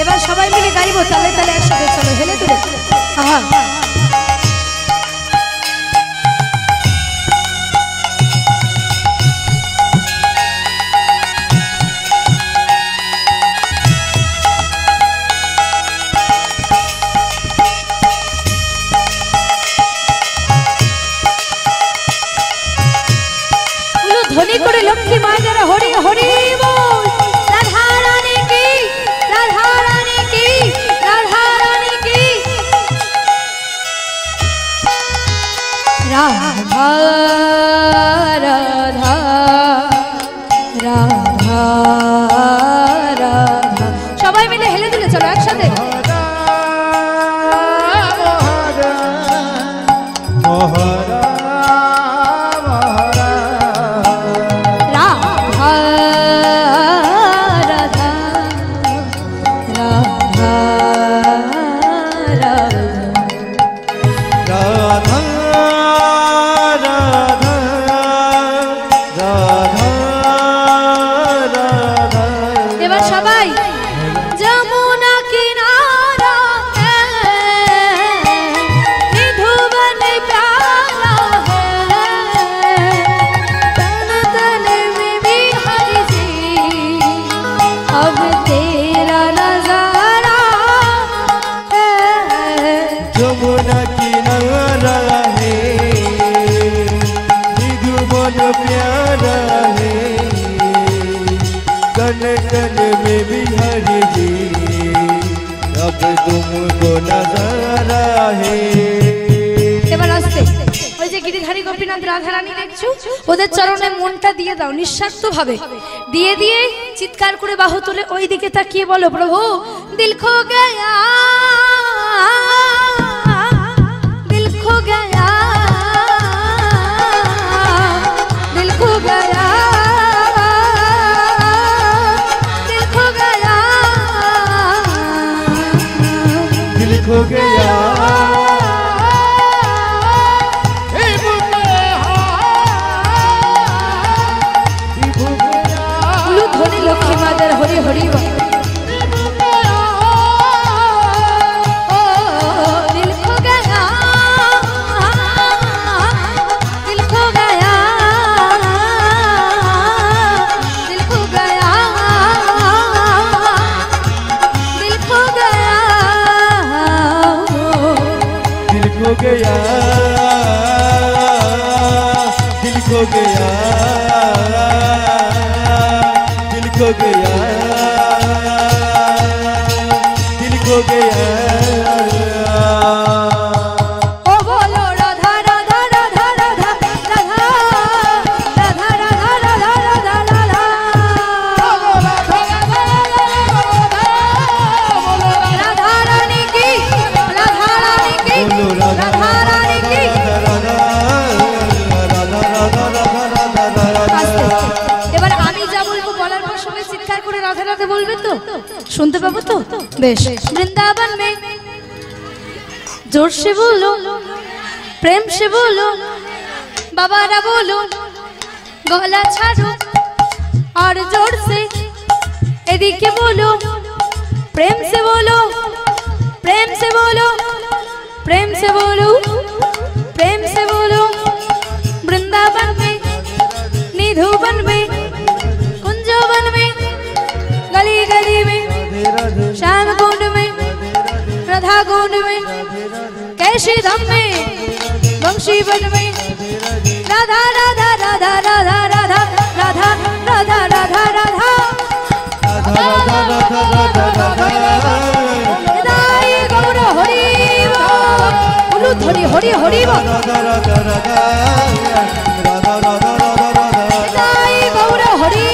এবার সবাই মিলে গাইবো তালে তালে একসাথে, চলো হেলে তুলে আহা ধ্বনি করে লক্ষ্মী মায়ের হরি হরি বল। রাধা রানী কি রাধা রানী কি রাধা রানী কি রাধা রাধা রাধা রাধা সবাই মিলে হেলে দিলে চলো একসাথে राधा যমুনা किनारा है निधु मन प्यारा है कन कन में बिहारी जी अब तुमको नजारा है। এবার আসতে ওই যে গিরিধারী গোপীনাথ রাধারানী দেখছো ওদের চরণে মনটা দিয়ে দাও নিঃস্বার্থ ভাবে দিয়ে দিয়ে চিৎকার করে বাহু তুলে ওই দিকে তাকিয়ে বলো প্রভু দিল খো গয়া দিল খো গয়া দিল খো গয়া দিল খো গয়া दिल खो गया লক্ষ্মী মাদার হরি হরি দিল খো গয়া দিল খো গয়া দিল খো গয়া দিল খো গয়া दिल खो गया दिल खो गया दिल खो गया दिल खो गया ও বলো রাধা রাধা রাধা রাধা রাধা রাধা রাধা রাধা রাধা রাধা রানী কি রাধা রানী কি बोलो राधा রাধা রানী কি राधा राधा राधा राधा राधा আস্তে। राधा এবার আমি যা বলবো বলার পর সবাই চিৎকার করে রাধা রাধা বলবে তো শুনতে পাবো তো বেশ বৃন্দাবন মে जोर से बोलो प्रेम से बोलो बाबारा बोलो गला छाड़ो और जोर से एदिके बोलो प्रेम से बोलो प्रेम से बोलो प्रेम से बोलो प्रेम से बोलो वृंदावन में निधुवन में कुंजवन में गली गली में श्याम कुंड में राधा कुंड में कैशी धाम में वंशी वन में राधा राधा राधा राधा राधा राधा राधा राधा राधा हृदय गौर हरि बोलो धरि हरि हरि बोलो हृदय गौर हरि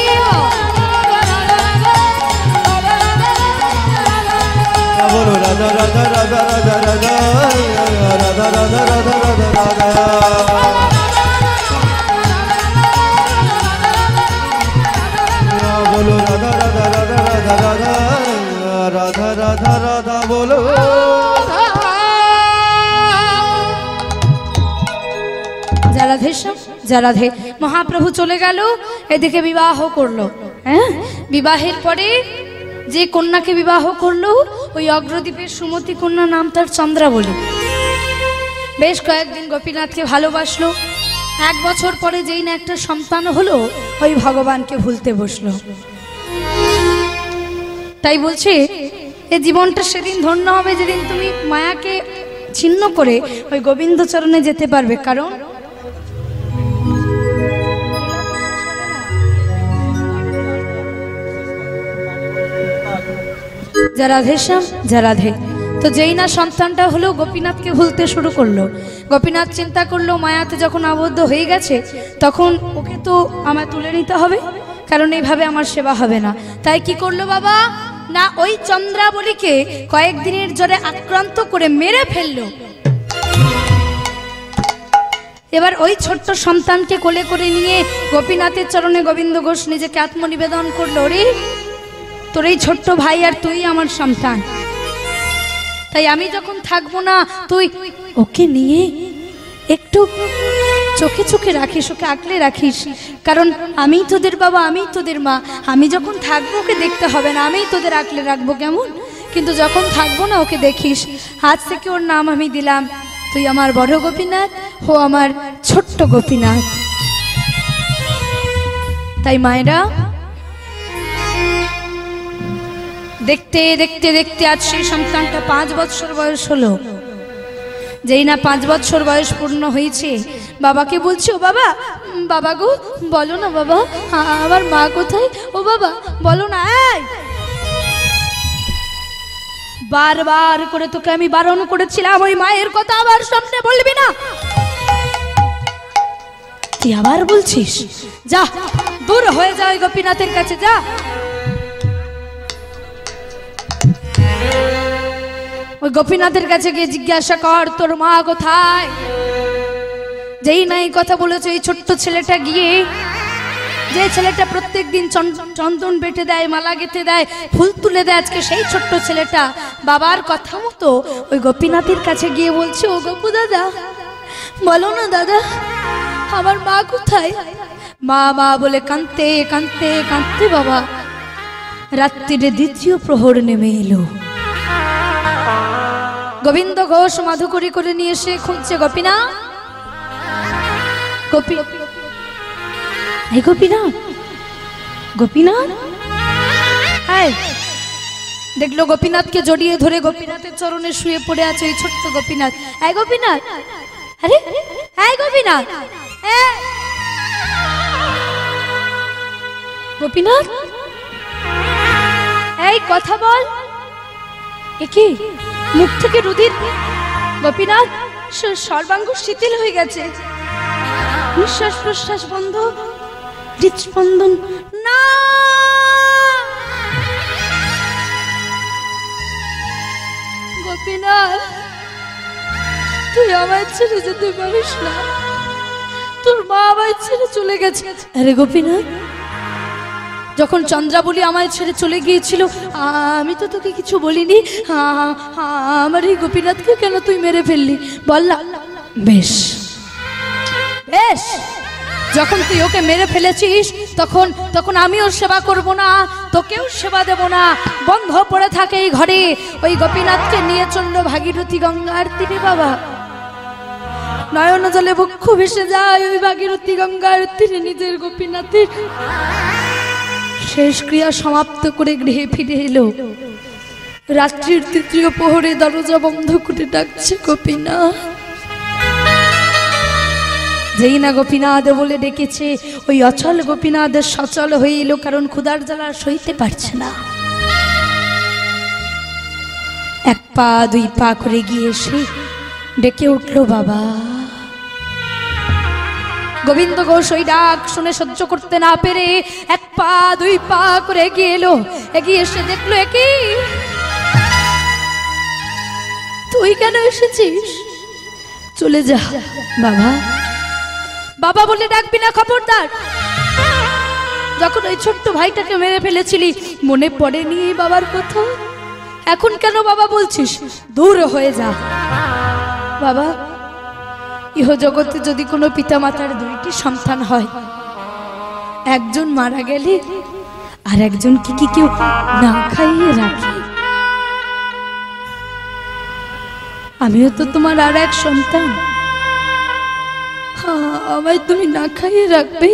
बोलो राधा राधा राधा राधा राधा राधा राधा राधा राधा राधा बोलो राधा राधा राधा राधा राधा राधा राधा राधा बोलो রাধে মহাপ্রভু চলে গেল এদিকে বিবাহ করলো হ্যাঁ বিবাহের পরে যে কন্যাকে বিবাহ করলো ওই অগ্রদ্বীপের সুমতি কন্যা নাম তার চন্দ্রাবলী বেশ কয়েকদিন গোপীনাথকে ভালোবাসলো 1 বছর পরে যেই না একটা সন্তান হলো ওই ভগবানকে ভুলতে বসলো তাই বলছে এই জীবনটা সেদিন ধন্য হবে যেদিন তুমি মায়াকে ছিন্ন করে ওই গোবিন্দ চরণে যেতে পারবে কারণ যা রাধে তো যেই না সন্তানটা হলো গোপীনাথকে ভুলতে শুরু করলো গোপীনাথ চিন্তা করলো মায়াতে যখন আবদ্ধ হয়ে গেছে তখন ওকে তো আমায় তুলে নিতে হবে কারণ এইভাবে আমার সেবা হবে না তাই কি করলো বাবা না ওই চন্দ্রাবলীকে কয়েকদিনের জ্বরে আক্রান্ত করে মেরে ফেললো এবার ওই ছোট্ট সন্তানকে কোলে করে নিয়ে গোপীনাথের চরণে গোবিন্দ ঘোষ নিজেকে আত্মনিবেদন করলো রে তোর এই ছোট্ট ভাই আর তুই আমার সন্তান তাই আমি যখন থাকবো না তুই ওকে নিয়ে একটু চোখে চোখে রাখিস ওকে আঁকলে রাখিস কারণ আমি তোদের বাবা আমি তোদের মা আমি যখন থাকবো ওকে দেখতে হবে না আমি তোদের আঁকলে রাখবো কেমন কিন্তু যখন থাকবো না ওকে দেখিস আজ থেকে ওর নাম আমি দিলাম তুই আমার বড় গোপীনাথ ও আমার ছোট্ট গোপীনাথ তাই মায়েরা দেখতে দেখতে দেখতে আজ সেই সন্তানটা 5 বছর বয়স হলো যেই না 5 বছর বয়স পূর্ণ হয়েছে, বাবাকে বলছে, ও বাবা, বাবা গো বলো না বাবা, আমার মা কোথায়? ও বাবা বলো না। এই বারবার করে তোকে আমি বারণ করেছিলাম ওই মায়ের কথা আবার সামনে বলবি না, তুই আবার বলছিস। যা, দূর হয়ে যা ওই গোপীনাথের কাছে যা। ওই গোপীনাথের কাছে গিয়ে জিজ্ঞাসা কর তোর মা কোথায়। যেই না এই কথা বলেছে, এই ছোট্ট ছেলেটা গিয়ে, যে ছেলেটা প্রত্যেক দিন চন্দন বেটে দেয়, মালা গেঁথে দেয়, ফুল তুলে দেয়, আজকে সেই ছোট্ট ছেলেটা বাবার কথা মতো ওই গোপীনাথের কাছে গিয়ে বলছে, ও গোপু দাদা বলো না দাদা, আমার মা কোথায়? মা মা বলে কাঁদতে কাঁদতে কাঁদতে বাবা রাত্রিরে দ্বিতীয় প্রহর নেমে এলো। গোবিন্দ ঘোষ মাধুকরী করে নিয়ে এসে খুঁজছে গোপীনাথ, গোপীনাথ, গোপীনাথ। দেখলো গোপীনাথকে জড়িয়ে ধরে গোপীনাথের চরণে শুয়ে পড়ে আছে ওই ছোট্ট গোপীনাথ। এই গোপীনাথ, আরে এই গোপীনাথ, গোপীনাথ এই কথা বল। একি মুখ থেকে রুধির। গোপীনাথ সর্বাঙ্গ শিথিল হয়ে গেছে, নিঃশ্বাস প্রশ্বাস বন্ধ, হৃদস্পন্দন না। গোপীনাথ তুই আমায় ছেড়ে যেতে পারিস না, তোর মা আমায় ছেড়ে চলে গেছে। আরে গোপীনাথ, যখন চন্দ্রাবলী আমায় ছেড়ে চলে গিয়েছিল আমি তো তোকে কিছু বলিনি, আমার এই গোপীনাথকে কেন তুই মেরে ফেললি বল না। বেশ বেশ, যখন তুই ওকে মেরে ফেলেছিস তখন তখন আমি ওর সেবা করব না, তোকেও সেবা দেব না। বন্ধ পড়ে থাকে এই ঘরে। ওই গোপীনাথকে নিয়ে চললো ভাগীরথী গঙ্গার তীরে বাবা। নয়ন জলে বক্ষ ভেসে যায় ওই ভাগীরথী গঙ্গার তীরে নিজের গোপীনাথের শেষ ক্রিয়া সমাপ্ত করে গৃহে ফিরে এলো। রাত্রির তৃতীয় প্রহরে দরজা বন্ধ করে ডাকছে গোপীনাথ। যেই না গোপীনাথ বলে ডেকেছে, ওই অচল গোপীনাথ সচল হয়ে এলো, কারণ ক্ষুধার জ্বালা সইতে পারছে না। 1 পা 2 পা করে গিয়ে এসে ডেকে উঠলো বাবা। গোবিন্দ ঘোষ ওই ডাক শুনে সহ্য করতে না পেরে 1 পা 2 পা করে এগিয়ে এলো। এগিয়ে এসে দেখলো, একই তুই কেন এসেছিস? চলে যা বাবা, বাবা বলে ডাকবি না, খবরদার। যখন ওই ছোট্ট ভাইটাকে মেরে ফেলেছিলি মনে পড়েনি বাবার কথা? এখন কেন বাবা বলছিস? দূর হয়ে যা বাবা। ইহ জগতে যদি কোনো পিতা মাতার 2টি সন্তান হয়, একজন মারা গেলে আর একজনকে কি কেউ না খাইয়ে রাখে? আমিও তো তোমার আর এক সন্তান, আমায় তুমি না খাইয়ে রাখবে?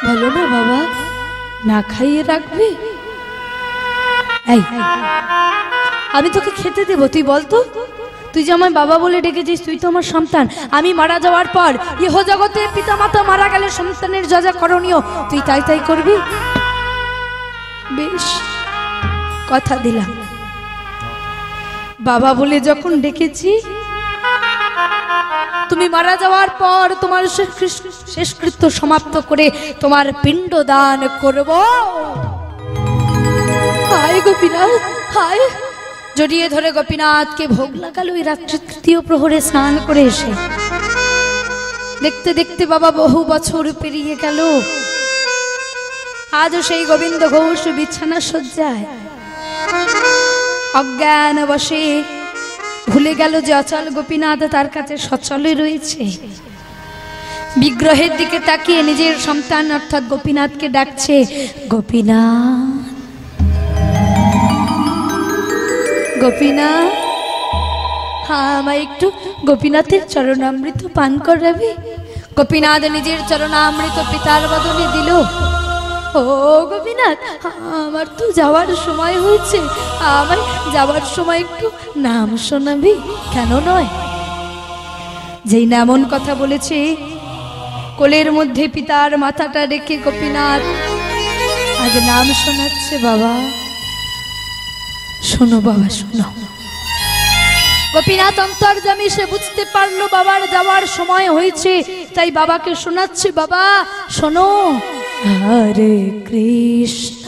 বলো না বাবা, না খাইয়ে রাখবে? এই আমি তোকে খেতে দেবো, তুই বলতো। তুই যে আমায় বাবা বলে ডেকেছিস, তুই তো আমার সন্তান। আমি মারা যাওয়ার পর ইহ জগতে পিতা মাতা মারা গেলে সন্তানের যা যা করণীয় তুই তাই তাই করবি। বেশ, কথা দিলাম। বাবা বলে যখন ডেকেছি, তুমি মারা যাওয়ার পর তোমার শেষকৃত্য সমাপ্ত করে তোমার পিণ্ড দান করব। হায় গোপীনাথ, হায়। জড়িয়ে ধরে গোপীনাথকে ভোগ লাগালো ওই রাত্রি তৃতীয় প্রহরে স্নান করে এসে। দেখতে দেখতে বাবা বহু বছর পেরিয়ে গেল। আজও সেই গোবিন্দ ঘোষ বিছানা শয্যায় অজ্ঞান বসে ভুলে গেল যে অচল গোপীনাথ তার কাছে সচলে রয়েছে। বিগ্রহের দিকে তাকিয়ে নিজের সন্তান অর্থাৎ গোপীনাথকে ডাকছে, গোপীনাথ, গোপীনাথ, আমায় একটু গোপীনাথের চরণামৃত পান করাবি? গোপীনাথ নিজের চরণামৃত পিতার বদলে দিল। ও গোপীনাথ, আমার তো যাওয়ার সময় হয়েছে, আমার যাওয়ার সময় একটু নাম শোনাবি? কেন নয়? যেই না এমন কথা বলেছে, কোলের মধ্যে পিতার মাথাটা রেখে গোপীনাথ আজ নাম শোনাচ্ছে। বাবা শোনো, বাবা শোনো। গোপীনাথ অন্তর্যামী, সে বুঝতে পারলো বাবার যাওয়ার সময় হয়েছে, তাই বাবাকে শোনাচ্ছে। বাবা শোনো। হরে কৃষ্ণ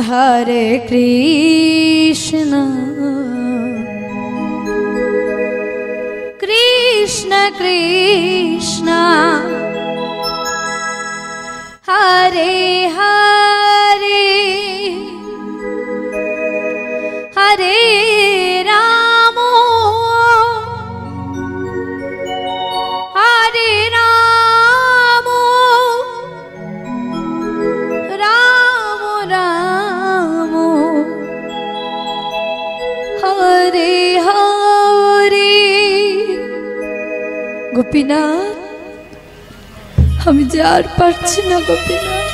হরে কৃষ্ণ কৃষ্ণ কৃষ্ণ হরে হরে হরে রাম হরে রাম রাম রাম হরে হরে। গোপীনাথ, আমি যে আর পারছি না গোপীনাথ,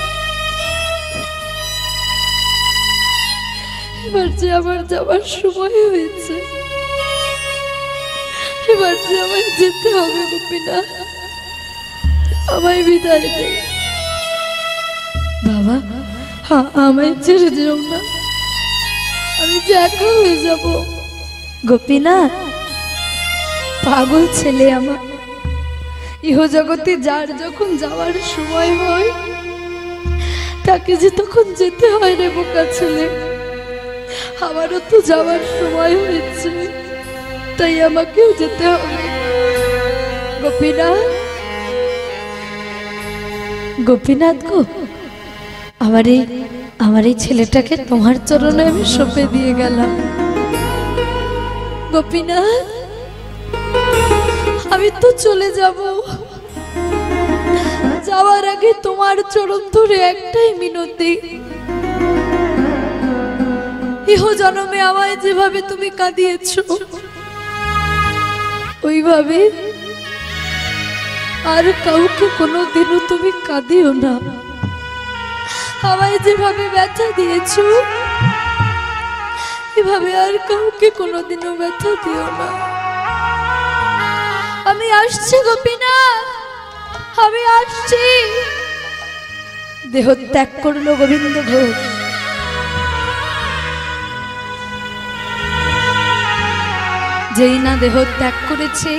এবার যে আমার যাবার সময় হয়েছে, এবার যে আমায় যেতে হবে গোপীনাথ, আমায় বিদায় দে। বাবা আমায় ছেড়ে যেও না, আমি যে একা হয়ে যাব। গোপীনাথ, পাগল ছেলে আমার, ইহ জগতে যার যখন যাওয়ার সময় হয় তাকে যে তখন যেতে হয় রে বোকা ছেলে। আমারও তো যাওয়ার সময় হয়েছে, তাই আমাকেও যেতে হবে। গোপীনাথ, গোপীনাথ গো, আমার এই ছেলেটাকে তোমার চরণে আমি সঁপে দিয়ে গেলাম। গোপীনাথ, আমি তো চলে যাব, যাওয়ার আগে তোমার চরণ ধরে একটাই মিনতি, ইহ জন্মে আমায় যেভাবে তুমি কাঁদিয়েছ ওইভাবে আর কাউকে কোনোদিনও তুমি কাঁদিও না। আমায় যেভাবে ব্যথা দিয়েছ এভাবে আর কাউকে কোনোদিনও ব্যথা দিও না। আমি আসছি গোপীনাথ, আমি আসছি। দেহ ত্যাগ করলো গোবিন্দ ঘোষ। যেই না দেহ ত্যাগ করেছে,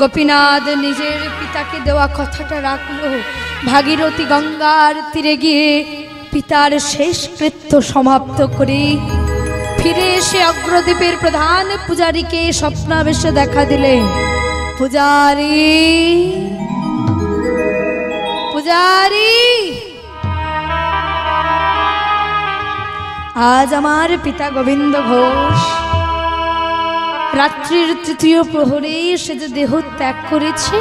গোপীনাথ নিজের পিতাকে দেওয়া কথাটা রাখলো। ভাগীরথী গঙ্গার তীরে গিয়ে পিতার শেষ কৃত্য সমাপ্ত করে ফিরে এসে অগ্রদ্বীপের প্রধান পূজারীকে স্বপ্নাবেশে দেখা দিলেন। পূজারি, পূজারি, আজ আমার পিতা গোবিন্দ ঘোষ রাত্রির তৃতীয় প্রহরে সে যে দেহ ত্যাগ করেছে,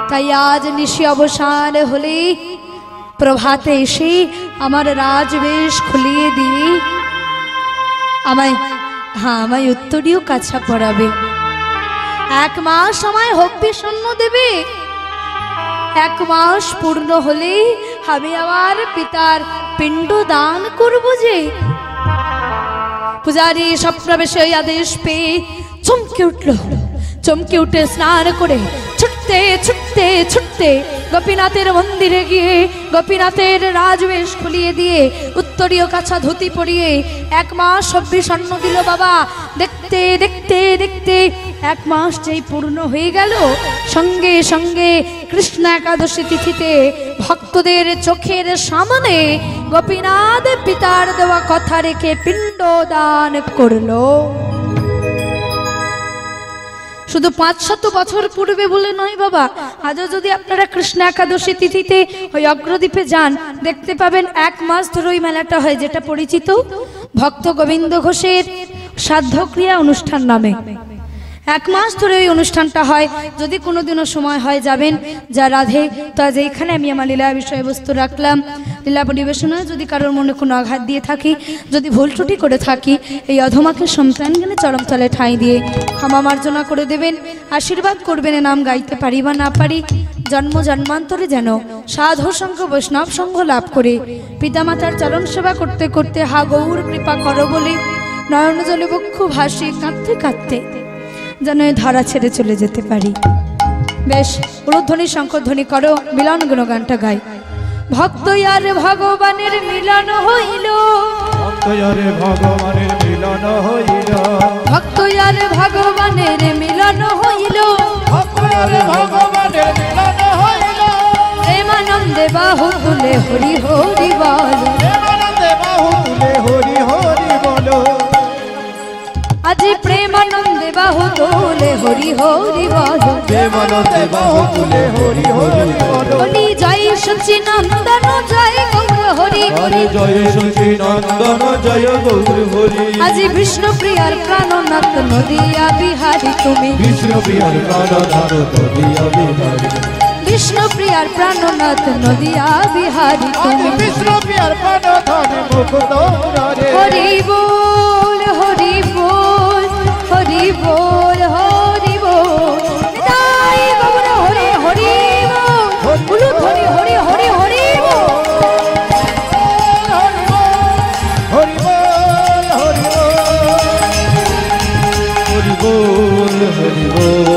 তাই আজ নিশি অবসান হলে প্রভাতে এসে আমার রাজবেশ খুলিয়ে দিয়ে আমায় উত্তরীয় কাছা পরাবে। 1 মাস আমায় হব্বি সৈন্য দেবে। 1 মাস পূর্ণ হলে আমি আমার পিতার পিণ্ড দান করব। যে পূজারী স্বপ্নাবেশে ওই আদেশ পেয়ে চমকে উঠল। চমকে উঠে স্নান করে ছুটতে ছুটতে ছুটতে গোপীনাথের মন্দিরে গিয়ে গোপীনাথের রাজবেশ খুলিয়ে দিয়ে উত্তরীয় কাছা ধুতি পরিয়ে 1 মাস হব্বি স্বর্ণ দিল। বাবা দেখতে দেখতে দেখতে 1 মাস যেই পূর্ণ হয়ে গেল, সঙ্গে সঙ্গে কৃষ্ণ একাদশী তিথিতে ভক্তদের চোখের সামনে গোপীনাথ পিতার দেওয়া কথা রেখে পিণ্ড দান করলো। শুধু 500 বছর পূর্বে বলে নয় বাবা, আজও যদি আপনারা কৃষ্ণ একাদশী তিথিতে ওই অগ্রদ্বীপে যান, দেখতে পাবেন 1 মাস ধরে ওই মেলাটা হয়, যেটা পরিচিত ভক্ত গোবিন্দ ঘোষের শ্রাদ্ধক্রিয়া অনুষ্ঠান নামে। 1 মাস ধরে এই অনুষ্ঠানটা হয়। যদি কোনোদিনও সময় হয় যাবেন। যা রাধে, তো আজ এইখানে আমি আমার লীলা বিষয়বস্তু রাখলাম। লীলা পরিবেশনায় যদি কারোর মনে কোনো আঘাত দিয়ে থাকি, যদি ভুল ত্রুটি করে থাকি, এই অধমাকে সন্তান জ্ঞানে চরমতলে ঠাঁই দিয়ে ক্ষমা মার্জনা করে দেবেন। আশীর্বাদ করবেন নাম গাইতে পারি বা না পারি, জন্ম জন্মান্তরে যেন সাধু সঙ্গ বৈষ্ণব সঙ্গ লাভ করে পিতামাতার চরণ সেবা করতে করতে হা গৌর কৃপা করো বলে নয়ন জলে বক্ষ ভাসি কাঁদতে কাঁদতে যেন এই ধরা ছেড়ে চলে যেতে পারি। বেশ, উলুধ্বনি শঙ্খধ্বনি করো, মিলন গুণগানটা গাই। ভক্ত আর ভগবানের মিলন হইল, ভক্ত আর ভগবানের মিলন হইল, ভক্ত আর ভগবানের মিলন হইল, ভক্ত আর ভগবানের মিলন হইল, প্রেমানন্দে বাহু তুলে হরি হরি বল, প্রেমানন্দে বাহু তুলে হরি হরি বলো, আজ প্রেমানন্দে বাহু তুলে হরি হরি বল, প্রেমানন্দে বাহু তুলে হরি হরি বলো, হরি জয় সচিনন্দন জয় গৌর হরি হরি জয় সচি নন্দন জয় গৌর হরি, আজ বিষ্ণু প্রিয়ার প্রাণনাথ নদিয়া বিহারী তুমি, বিষ্ণু প্রিয়ার প্রাণনাথ নদিয়া বিহারী, বিষ্ণু প্রিয়ার প্রাণনাথ নদিয়া বিহারী তুমি, বিষ্ণু প্রিয়ার প্রাণনাথ মুকুন্দ মুরারে, হরি বল হরি বল হরি বল হরি বল, নিতাই গৌর হরি হরি বল, উলুধ্বনি হরি হরি হরি বল, হরি বল হরি বল হরি বল হরি বল।